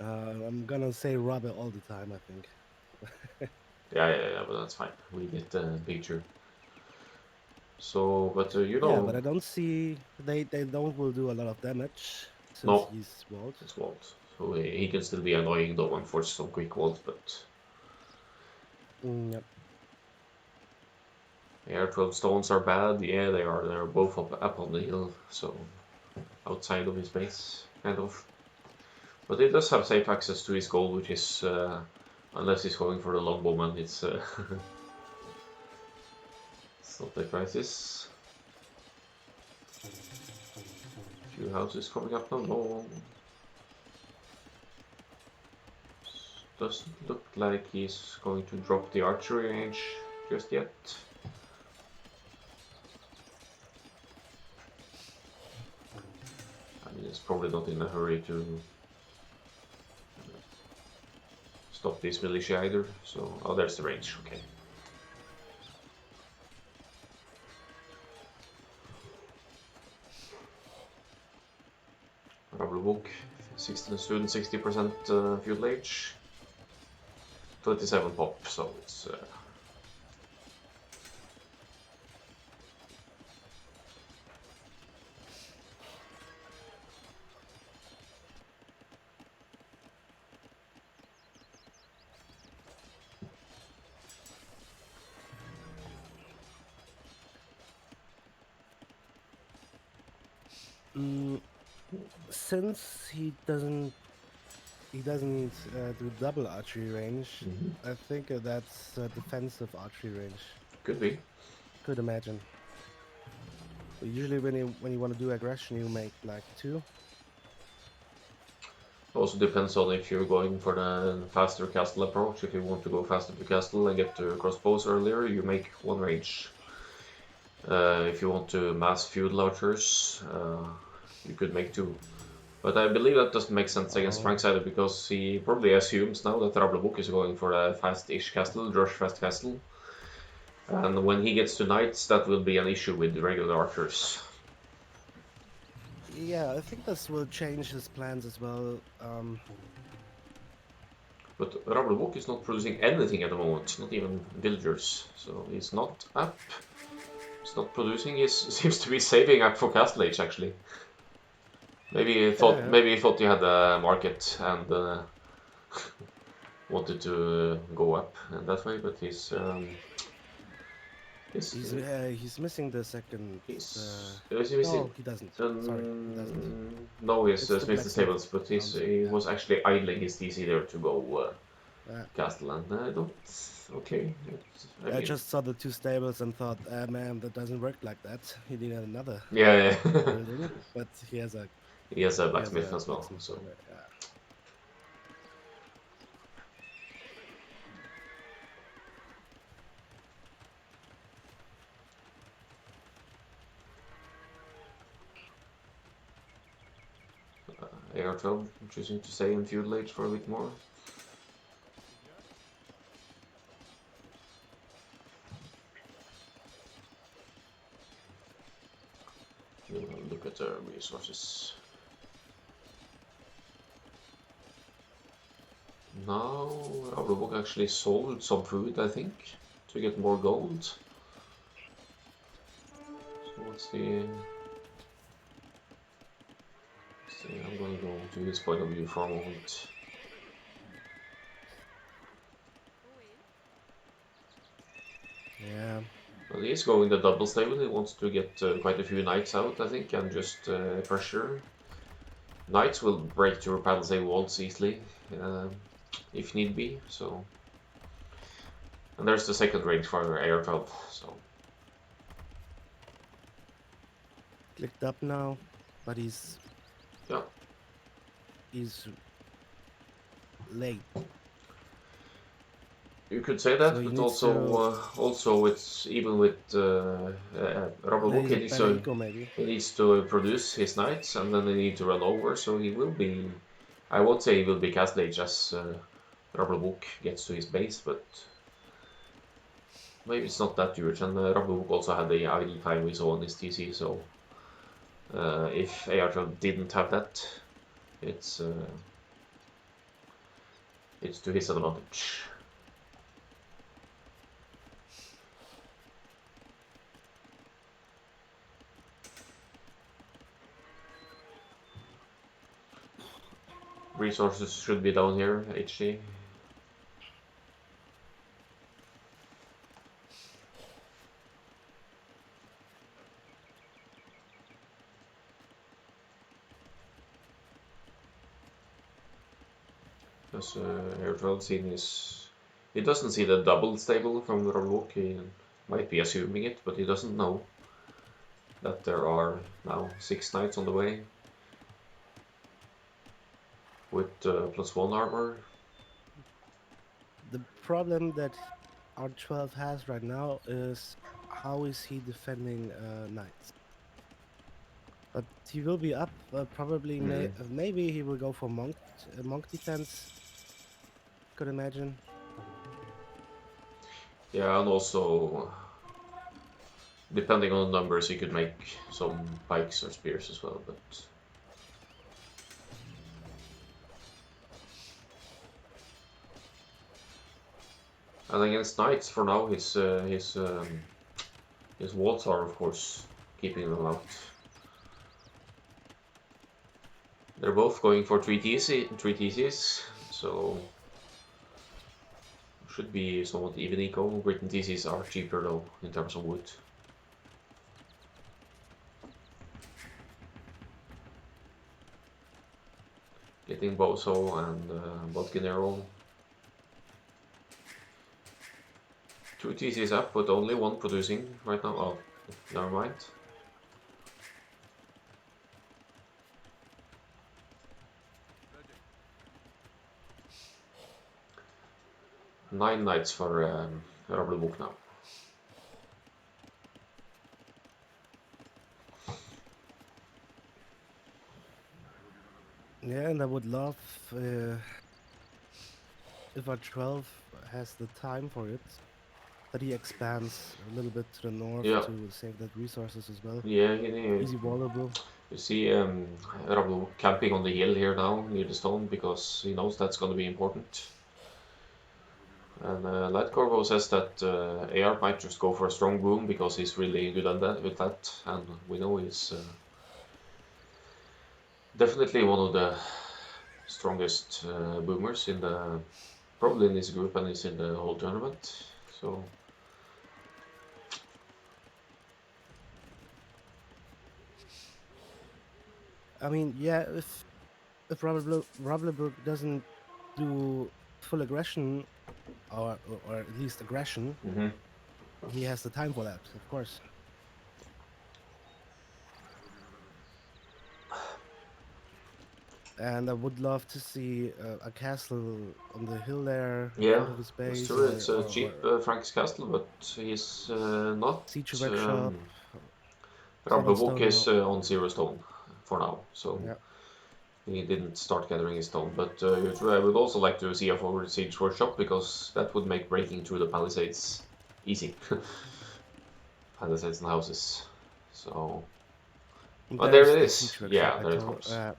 I'm gonna say Rabe all the time, I think. Yeah, but that's fine. We get the picture. So, but you Yeah, know, but I don't see they don't will do a lot of damage since no, he's walled. it's Walt. So he can still be annoying though and force some quick Walt, but Yep. AR12 stones are bad. Yeah, they are. They're both up on the hill, so outside of his base, kind of. But he does have safe access to his gold, which is, unless he's going for the longbowman, it's, it's not a crisis. Few houses coming up now. No. doesn't look like he's going to drop the archery range just yet. I mean, he's probably not in a hurry to stop this militia either. So, oh, there's the range. Okay. Rablebok, 16 student, 60% fuel age, 27 pop. So it's. Since he doesn't do double archery range, I think that's defensive archery range. Could be. Could imagine. But usually when you want to do aggression, you make like 2. Also depends on if you're going for the faster castle approach. If you want to go faster to castle and get to crossbows earlier, you make 1 range. If you want to mass feudal archers, you could make 2. But I believe that doesn't make sense against Frank's either, because he probably assumes now that Rablebok is going for a fast-ish castle, rush fast castle. And when he gets to knights, that will be an issue with the regular archers. Yeah, I think this will change his plans as well. But Rablebok is not producing anything at the moment, not even villagers. So he's not up. He's not producing. He seems to be saving up for Castle Age actually. Maybe he thought he had a market and wanted to go up in that way, but he's missing the second. No, he doesn't. Sorry, he doesn't. No, he's missed the stables, but he was actually idling his DC there to go castle, and I don't. Okay. I just saw the 2 stables and thought, man, that doesn't work like that. He needed another. Yeah. building, but he has a blacksmith as well. So. AR12 choosing to stay in feudal age for a bit more. Look at the resources. Now Rablebok actually sold some food, I think, to get more gold. So what's the... I'm going to go to his point of view for a moment. Yeah. Well, he is going the double stable. He wants to get quite a few knights out, I think, and just pressure. Knights will break through palisade walls easily, if need be. So, and there's the second range for AR12. So, clicked up now, but he's late. You could say that, so but also it's even with Rablebok, he needs to produce his knights, and then they need to run over. So he will be, I won't say he will be Castle Age as Rablebok gets to his base, but maybe it's not that huge. And Rablebok also had the idle time we saw on his TC, so if AR12 didn't have that, it's to his advantage. Resources should be down here, HG. Because AR12 seen is... He doesn't see the double stable from Rablebok. He might be assuming it, but he doesn't know that there are now 6 knights on the way. With +1 armor. The problem that R12 has right now is how is he defending knights? But he will be up. Probably, Mm. maybe he will go for monk defense. Could imagine. Yeah, and also depending on the numbers, you could make some pikes or spears as well. But and against knights, for now, his walls are of course keeping them out. They're both going for 3 TCs, so should be somewhat even eco. Written TCs are cheaper though in terms of wood. Getting Bozo and Botkinero. 2 TCs up, but only one producing right now. Oh, never mind. 9 knights for Rablebok now. Yeah, and I would love if R12 has the time for it, that he expands a little bit to the north Yeah, to save that resources as well. yeah. Easy wallable. You see Rablebok camping on the hill here now near the stone because he knows that's going to be important. And Light Corvo says that AR might just go for a strong boom because he's really good at that, with that, and we know he's definitely one of the strongest boomers in the probably in this group and is in the whole tournament. So I mean, yeah, if Rablebok doesn't do full aggression or at least aggression, mhm. he has the time for that, of course. And I would love to see a castle on the hill there in Yeah, front of his that's base, true. It's a cheap or Frank's castle, but he's not. siege workshop, Rablebok cobblestone is wall. on 0 stone for now, so Yeah. he didn't start gathering his stone. But I would also like to see a forward siege workshop because that would make breaking through the palisades easy. Palisades and houses. So, but there There's it the is. siege workshop. Yeah, I there it told comes.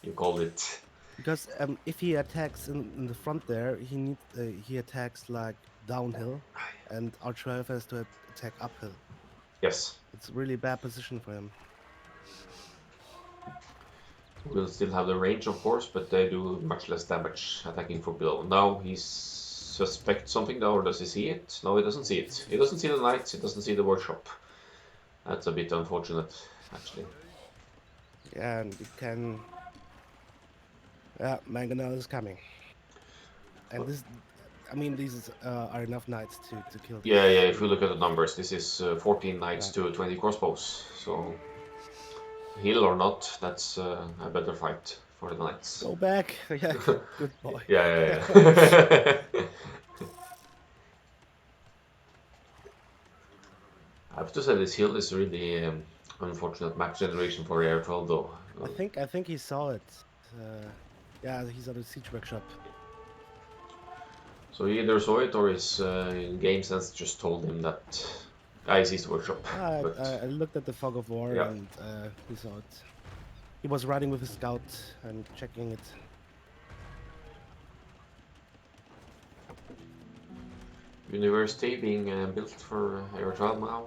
You called it. because if he attacks in the front there, he attacks like downhill, and R12 has to attack uphill. Yes. It's a really bad position for him. Will still have the range, of course, but they do much less damage attacking from below. Now he suspects something, though, or does he see it? No, he doesn't see it. He doesn't see the knights, he doesn't see the workshop. That's a bit unfortunate, actually. Yeah, and it can. Yeah, Mangonel is coming, and But this. I mean, these are enough knights to kill yeah, yeah, this. if you look at the numbers, this is 14 knights Yeah. to 20 crossbows. So, heal or not, that's a better fight for the knights. Go back. Yeah, good boy. Yeah, yeah, yeah. I have to say this hill is really unfortunate map generation for AR12 though. I think he saw it. Yeah, he's at a siege workshop. So he either saw it or his game sense just told him that I sees the workshop. I, But I I looked at the fog of war yeah, and he saw it. He was riding with his scout and checking it. university being built for AR12 now.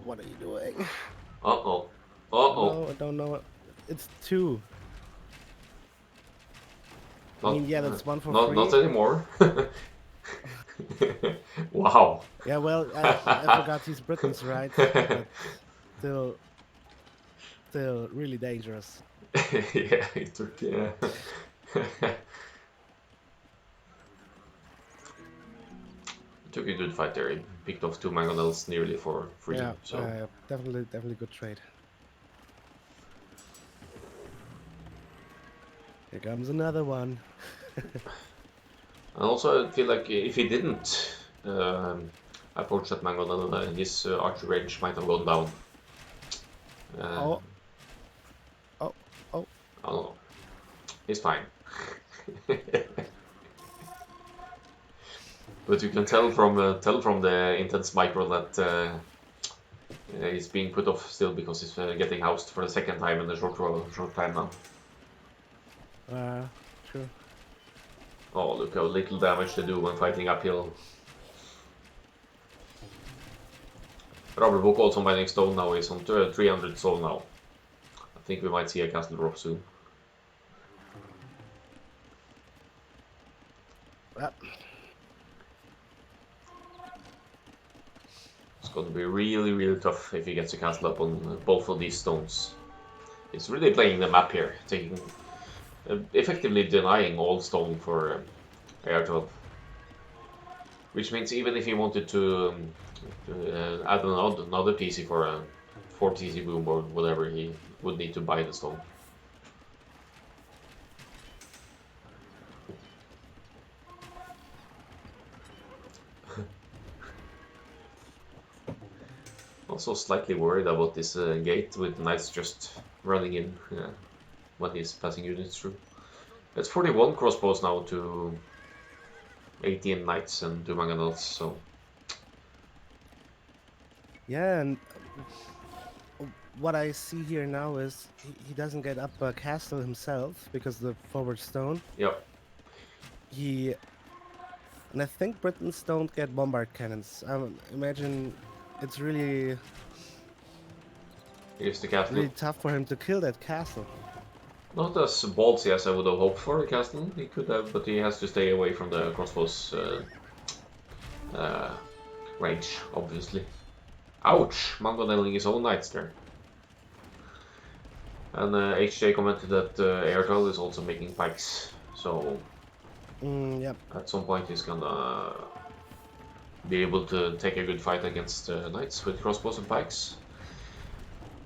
What are you doing? Uh oh. Uh oh. No, I don't know. It's 2. I Not mean, yeah, that's 1 for not free. anymore. Wow. Yeah, well, I forgot he's Britons, right? But still, still really dangerous. Yeah, it took. Yeah. Took a good fight there. He picked off 2 mangonels nearly for free. Yeah, So definitely good trade. Here comes another one. And also, I feel like if he didn't approach that mangonel, his archer range might have gone down. Oh, oh, oh. I don't know. He's fine. But you can tell from the intense micro that he's being put off still because he's getting housed for the second time in a short time now. Sure. Oh, look how little damage they do when fighting uphill. Rablebok also mining stone now is on 300 stone now. I think we might see a castle drop soon. It's going to be really, really tough if he gets a castle up on both of these stones. It's really playing the map here, taking effectively denying all stone for AR12. Which means even if he wanted to add another PC for a 4 TC boom or whatever, he would need to buy the stone. Also slightly worried about this gate with knights just running in when he's passing units through. It's 41 crossbows now to 18 knights and 2 mangonels, so... Yeah, and what I see here now is he doesn't get up a castle himself because the forward stone. Yep. And I think Britons don't get bombard cannons. Imagine it's really Here's the castle. really tough for him to kill that castle. Not as ballsy as I would have hoped for a castle. He could have, but he has to stay away from the crossbows range, obviously. Ouch! Mangoneling his own knights there. And HJ commented that AR12 is also making pikes, so Yep. at some point he's gonna be able to take a good fight against knights with crossbows and pikes.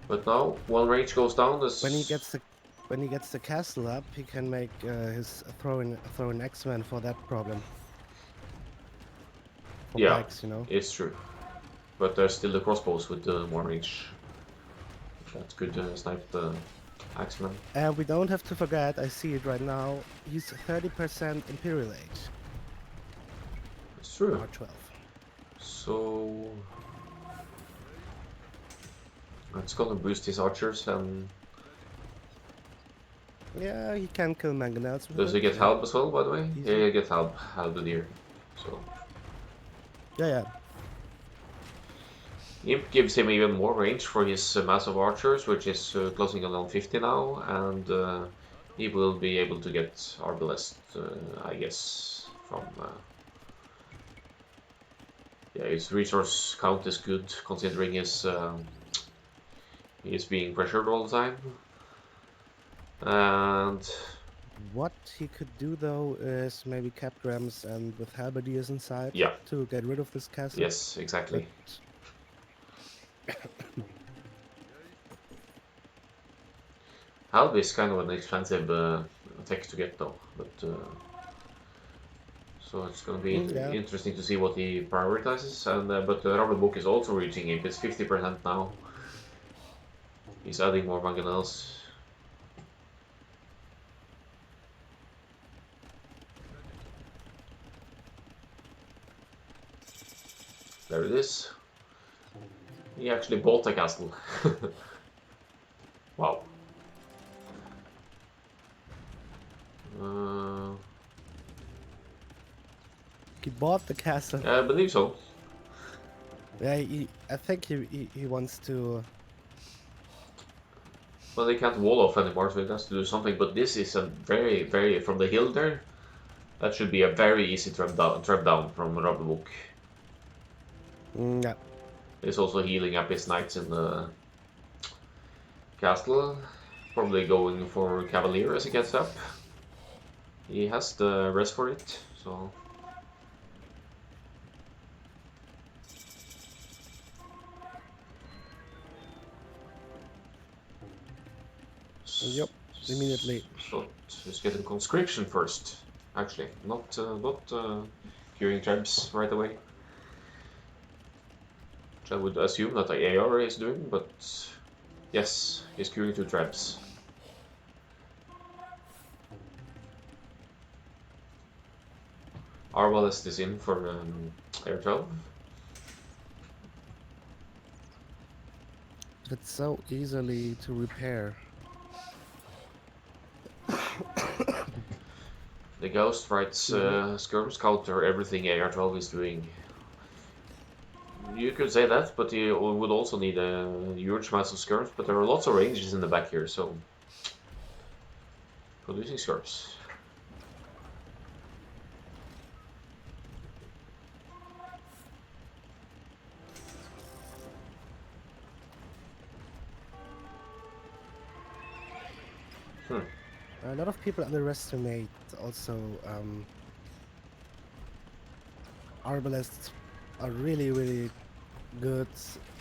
But now, one range goes down. When he gets the castle up, he can make his throw in X-Men for that problem. For yeah, pikes, you know. it's true. But there's still the crossbows with the more range. That could snipe the axeman. And we don't have to forget, I see it right now, he's 30% Imperial Age. It's true. R12. So... it's gonna boost his archers and... Yeah, he can kill mangonels. Does he get Halb as well, by the way? Yeah, he gets Halberdier. So... Yeah. Imp gives him even more range for his massive archers, which is closing in on 50 now, and he will be able to get Arbalest, I guess, from... yeah, his resource count is good, considering his he is being pressured all the time. And... what he could do, though, is maybe cap Grams and with halberdiers inside to get rid of this castle. Yes, exactly. Halb is kind of an expensive tech to get though, but so it's gonna be interesting to see what he prioritizes. And but Rablebok is also reaching him. It's 50% now. He's adding more mangonels. There it is. He actually bought a castle. Wow. He bought the castle. I believe so. Yeah, I think he wants to... Well, they can't wall off anymore, so he has to do something. But this is a very, very... from the hill there, that should be a very easy trap down from Rablebok. Yeah. He's also healing up his knights in the castle. Probably going for Cavalier as he gets up. He has the rest for it, so... Yep, immediately. So, just getting conscription first. actually. Not queuing traps right away. Which I would assume that the AR is doing, but yes, he's queuing 2 traps. Arbalest is in for AR12. It's so easily to repair. The Ghost writes skirms counter everything AR12 is doing. You could say that, but you would also need a huge mass of skirms, but there are lots of ranges in the back here, so producing skirms. A lot of people underestimate also arbalests are really good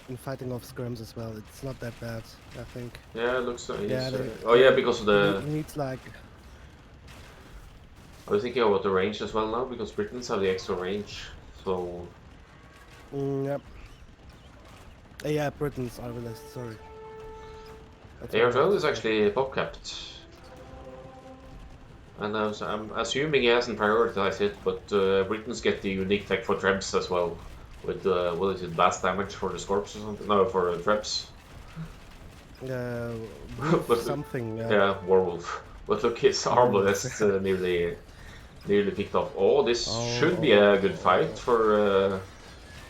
in fighting off skirms as well. It's not that bad, I think. Yeah, it looks. Yeah, Oh yeah, because of the. He needs like. I was thinking about the range as well now, because Britons have the extra range, so. Yep. Yeah, Britain's arbalest. Sorry. AR12 is actually pop capped. And I'm assuming he hasn't prioritized it, but Britons get the unique tech for trebs as well. With, what is it, blast damage for the Scorps or something? No, for trebs. Something. Yeah, Werewolf. But look, his arbalest nearly picked up. Oh, this should be a good fight for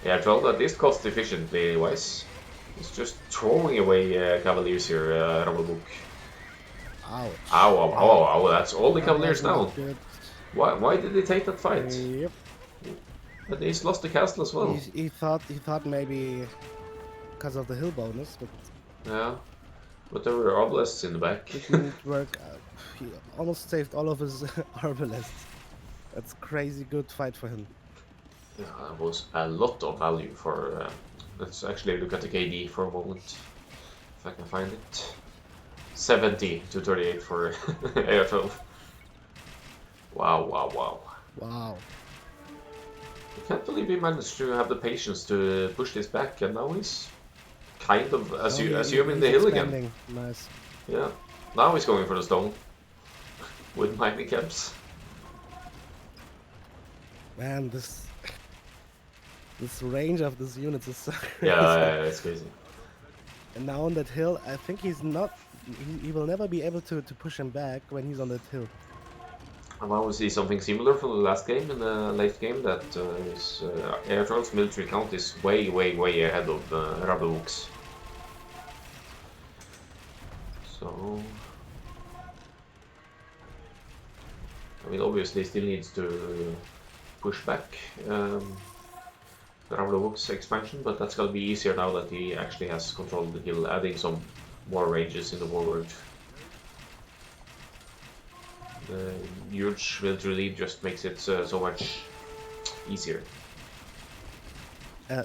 AR12, at least cost efficiently wise. He's just throwing away Cavaliers here, Rablebok. Ouch. Ow, that's all the Cavaliers down. Why did he take that fight? Yep. But he's lost the castle as well. He thought maybe because of the hill bonus, but yeah, but there were arbalests in the back. It didn't work. He almost saved all of his arbalests. That's crazy good fight for him. Yeah, that was a lot of value for. Let's actually look at the KD for a moment, if I can find it. 70 to 38 for AR12. Wow. Wow. I can't believe he managed to have the patience to push this back, and now he's kind of assuming the hill again. Nice. Yeah, now he's going for the stone with mining caps. Man, this range of these units is so crazy. Yeah, it's crazy. And now on that hill, I think he's not. He will never be able to push him back when he's on that hill. And now we see something similar from the last game, in the late game, that his AR12's military count is way ahead of Rablebok's. So, I mean, obviously, he still needs to push back Rablebok's expansion, but that's gonna be easier now that he actually has control of the hill, adding some more ranges in the forward. The huge military lead just makes it so much easier.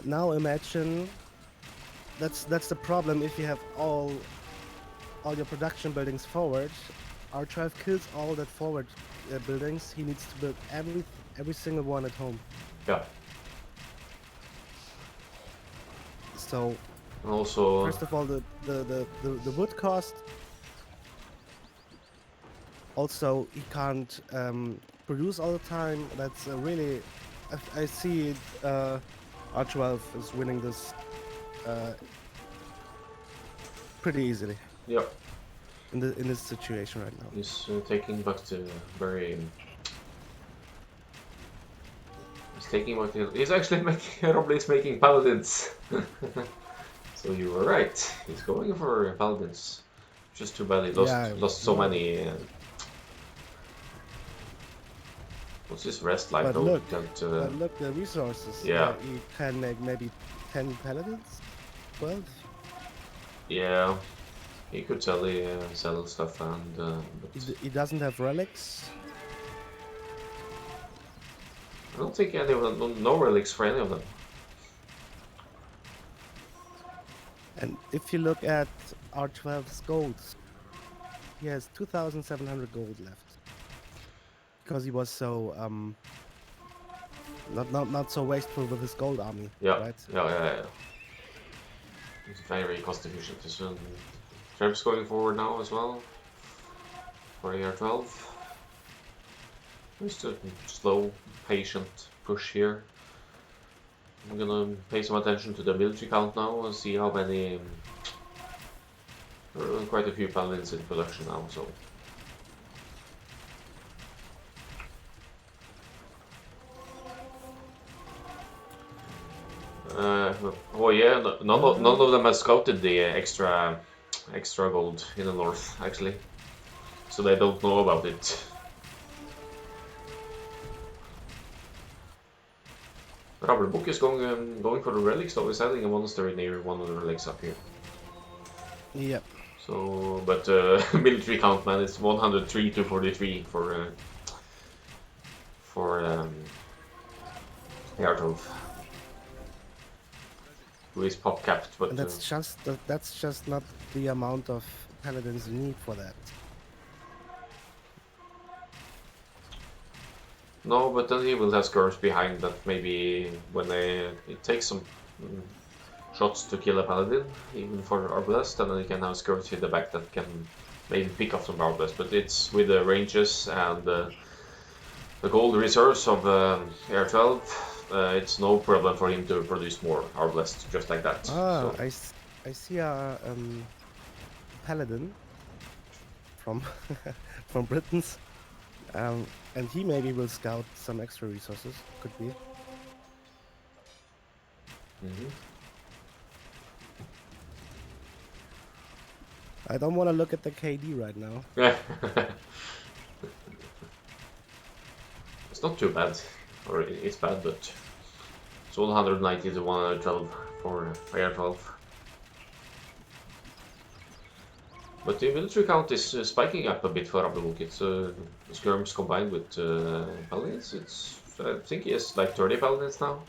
Now imagine that's the problem if you have all your production buildings forward. AR12 kills all that forward buildings. He needs to build every single one at home. Yeah. So also, first of all, the wood cost. Also, he can't produce all the time. That's really, I see it. AR12 is winning this pretty easily. Yeah. In this situation right now. He's taking back the very. He's taking back the. He's actually making. Robley's making paladins. So you were right. He's going for paladins. Just too bad he lost so many. What's his rest like though? Look, look the resources. Yeah. He can make maybe 10 paladins, 12. Yeah, he could sell stuff, and he doesn't have relics. I don't think any of them. No relics for any of them. And if you look at AR12's gold, he has 2,700 gold left. because he was so not so wasteful with his gold army, Yeah, right? yeah. It's very cost efficient. So Treb's going forward now as well for AR12. Just a slow, patient push here. I'm gonna pay some attention to the military count now and see how many. There are quite a few paladins in production now, so. Oh yeah, none of them has scouted the extra gold in the north actually, so they don't know about it. Rablebok is going for the relics, though. He's adding a monastery near one of the relics up here. Yep. So, but military count, man, it's 103 to 43 for AR12. Who is pop capped, but And that's just not the amount of paladins you need for that. no, but then he will have scarves behind that. Maybe when it takes some shots to kill a paladin, even for Arbalest, and then he can have scarves in the back that can maybe pick off some Arbalest. But it's with the ranges and the gold reserves of AR12. It's no problem for him to produce more Arbalest just like that. Ah, So. I see a paladin from from Britons, and he maybe will scout some extra resources. Could be. I don't want to look at the KD right now. Yeah. It's not too bad, or it's bad, but it's 190 to 112 for AR12. But the military count is spiking up a bit for Rablebok. It's skirms combined with paladins. I think he has like 30 paladins now.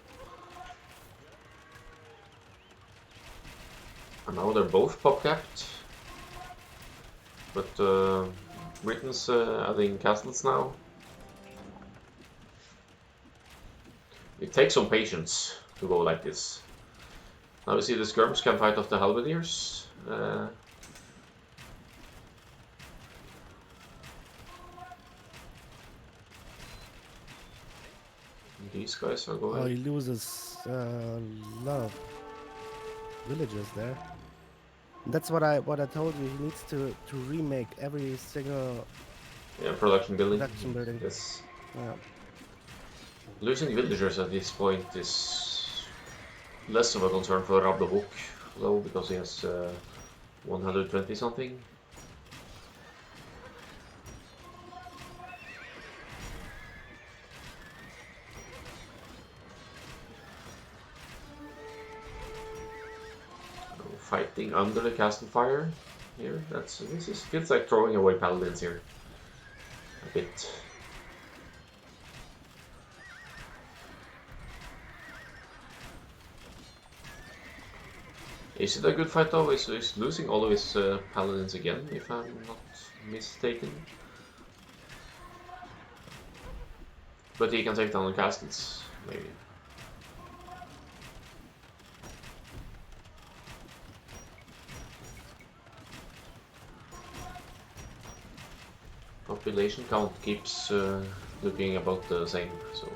And now they're both pop capped. But Britain's adding castles now. It takes some patience to go like this. Now we see the skirms can fight off the halberdiers. These guys are going. Oh, he loses a lot of villagers there. That's what I told you. He needs to remake every single Production building. Yes. Yeah. Losing villagers at this point is less of a concern for Rablebok, though, because he has 120 something. Fighting under the castle fire here. Feels like throwing away paladins here a bit. Is it a good fight though? Is losing all of his paladins again, if I'm not mistaken. But he can take down the castles, maybe. Population count keeps looking about the same, so.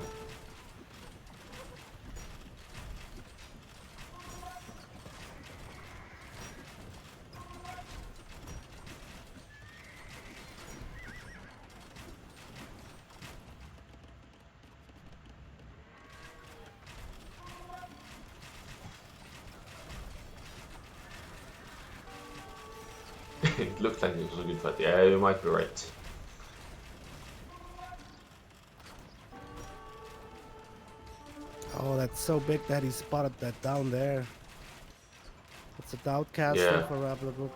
It looked like it was a good fight. Yeah, you might be right. Oh, that's so big that he spotted that down there. It's a doubt castle for Rablebok.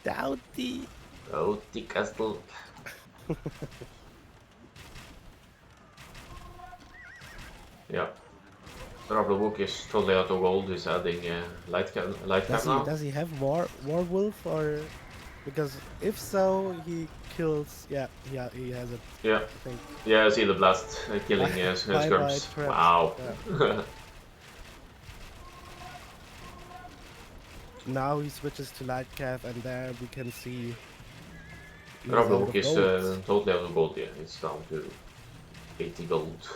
Doughty. Doughty castle. Yeah. Rablebok is totally out of gold. He's adding light cap now. Does he have Warwolf or? Because if so, he kills. Yeah, he has it. Yeah, I think. yeah, I see the blast killing Bye bye skirms. traps. Wow. Yeah. Now he switches to light cav, and there we can see he's out Rablebok of is gold. totally out of gold, yeah. It's down to 80 gold.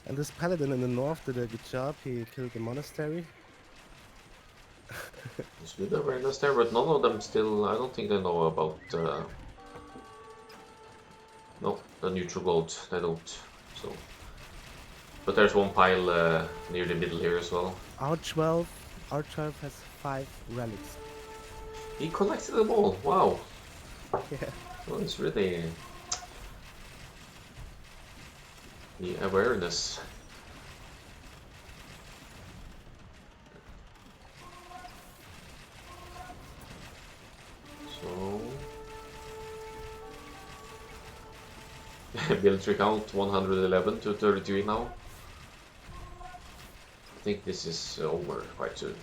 And this paladin in the north did a good job. He killed the monastery. There's good awareness there, but none of them still, I don't think they know about, no, the neutral gold, they don't, so. But there's one pile near the middle here as well. R12, R12 has 5 relics. He collected them all, wow. Yeah. Well, it's really the awareness. So military count 111 to 33 now. I think this is over quite soon.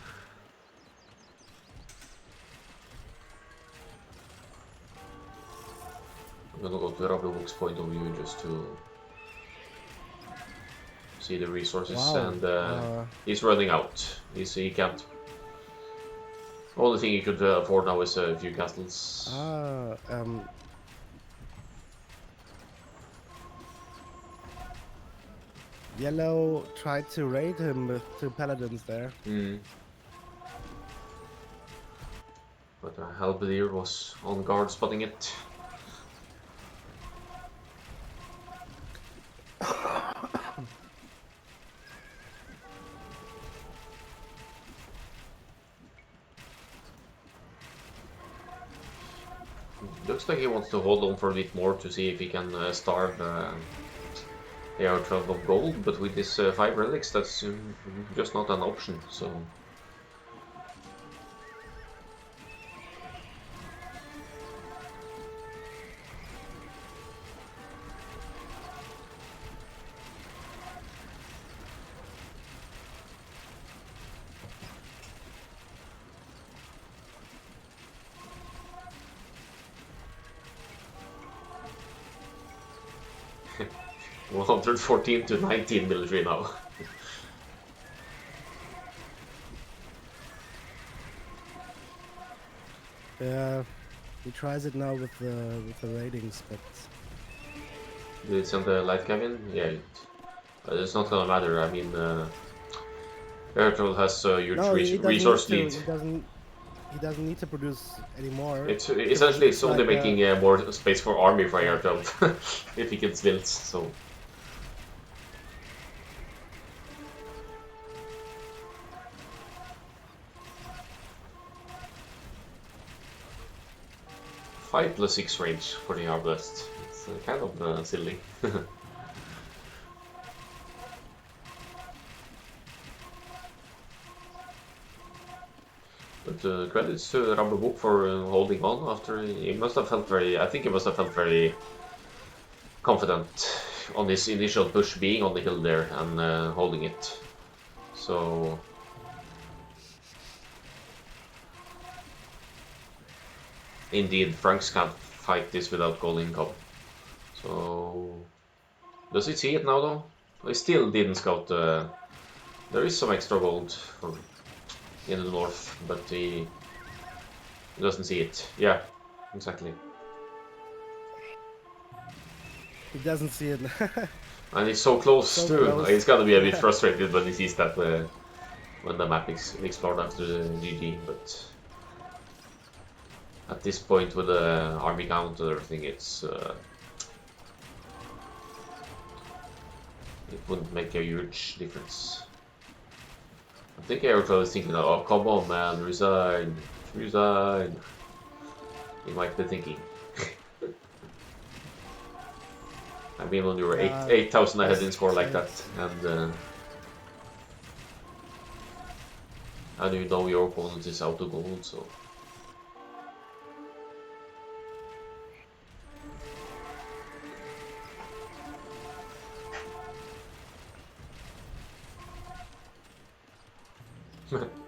I'm gonna go to Rablebok's point of view just to see the resources, Wow. and he's running out. He can't. Only thing he could afford now is a few castles. Yellow tried to raid him with 2 paladins there. But Halberdier was on guard spotting it. Looks like he wants to hold on for a bit more to see if he can starve AR12 of gold, but with this 5 relics, that's just not an option, so. — 114 to 19 military now. Yeah, he tries it now with the ratings, but Did it send the light cabin? Yeah, it's not gonna matter. I mean, AR12 has a huge no, he doesn't need resource to. lead. He doesn't need to produce anymore. It's essentially it's only like making more space for army for AR12 if he gets built. So. Five plus 6 range for the Arblast. It's kind of silly. But credits to Rablebok for holding on after he must have felt very. I think he must have felt very confident on his initial push, being on the hill there and holding it. So. Indeed, Franks can't fight this without gold income. So. Does he see it now though? He still didn't scout. There is some extra gold for in the north, but he doesn't see it. Yeah, exactly. he doesn't see it. And he's so close So too. close. He's gonna be a bit frustrated when he sees that when the map is explored after the GG. But at this point, with the army count and everything, it wouldn't make a huge difference. I think AR12 is thinking, "Oh, come on, man, resign, resign." He might be thinking. I mean, when you were 8,000 ahead in score like that, and you know your opponent is out of gold, so.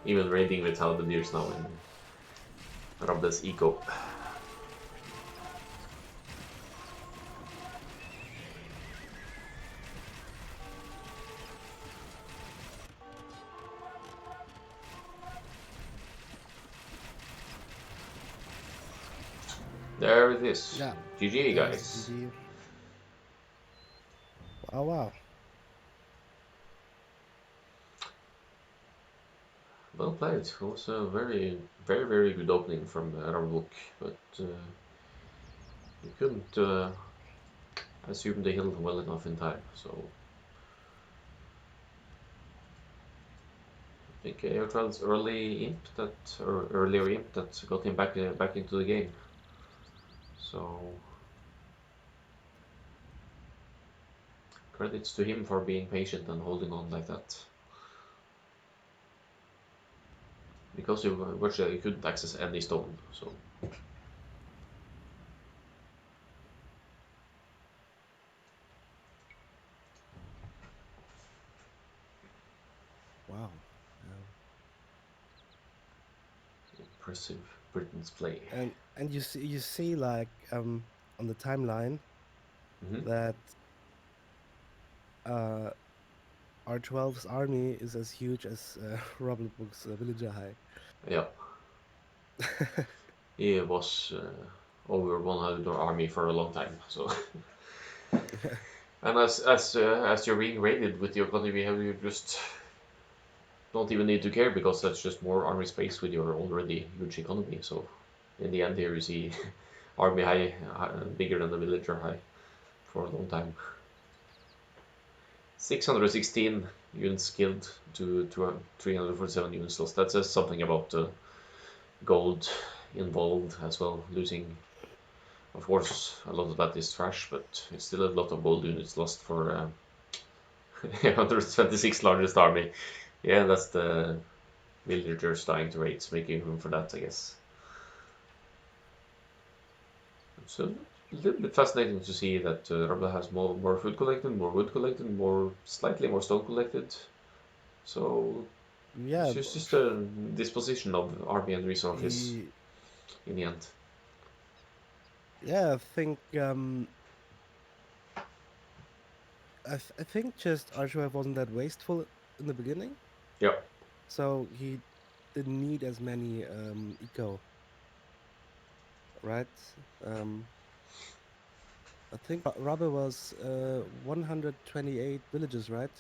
even raiding with halberdiers now in Rable's Eco. There it is. Yeah, GG, there's guys. GG. Oh wow. Well played. It was a very, very, very good opening from Rablebok, but you couldn't assume the hill well enough in time. So I think AR12's early imp that, or earlier imp that got him back into the game. So credits to him for being patient and holding on like that. Because you virtually couldn't access any stone, so Wow. impressive Britain's play. And you see like on the timeline Mm-hmm. that uh R12's army is as huge as Rablebok's villager high. Yeah, he was over 100 army for a long time. So, and as you're being raided with your economy, you just don't even need to care because that's just more army space with your already huge economy. So, in the end, here you see army high bigger than the villager high for a long time. 616 units killed to 347 units lost. That says something about the gold involved as well. Losing, of course, a lot of that is trash, but it's still a lot of gold units lost for 126 largest army. Yeah, that's the villagers dying to raids, making room for that, I guess. So a little bit fascinating to see that Rabla has more food collected, more wood collected, slightly more stone collected. So Yeah, it's just a disposition of army and resources he, in the end. yeah, I think I think just R12 wasn't that wasteful in the beginning, Yeah, so he didn't need as many eco, right? Um, I think Rubber was 128 villages, right?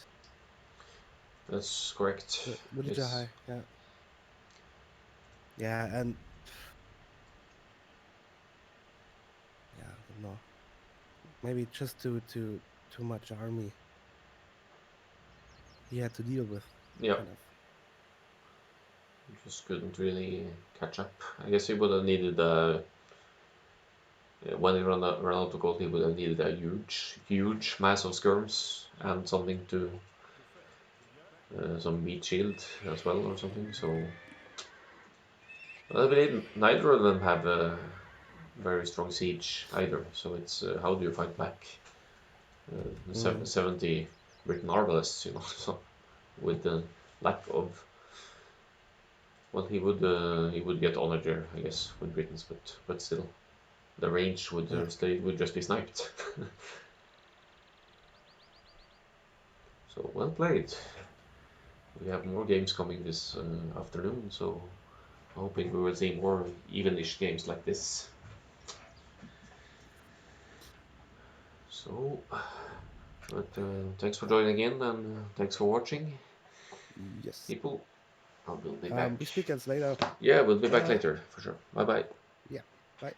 that's correct. Villager Yes. high, yeah, yeah, and yeah, I don't know, maybe just too much army he had to deal with, Yeah, kind of. just couldn't really catch up. I guess he would have needed when he ran out of gold, he would have needed a huge mass of skirms and something to some meat shield as well or something. So, but I believe neither of them have a very strong siege either. So it's how do you fight back? Mm, 70 Britain arbalists, so with the lack of, well, he would get honored there, I guess, with Britons, but still, the range yeah. would just be sniped. So well played. We have more games coming this afternoon, so hoping we will see more evenish games like this. So, but thanks for joining in and thanks for watching, Yes. people. I will be back. We speak again later. Yeah, we'll be Bye back bye. later for sure. Bye bye. Yeah. Bye.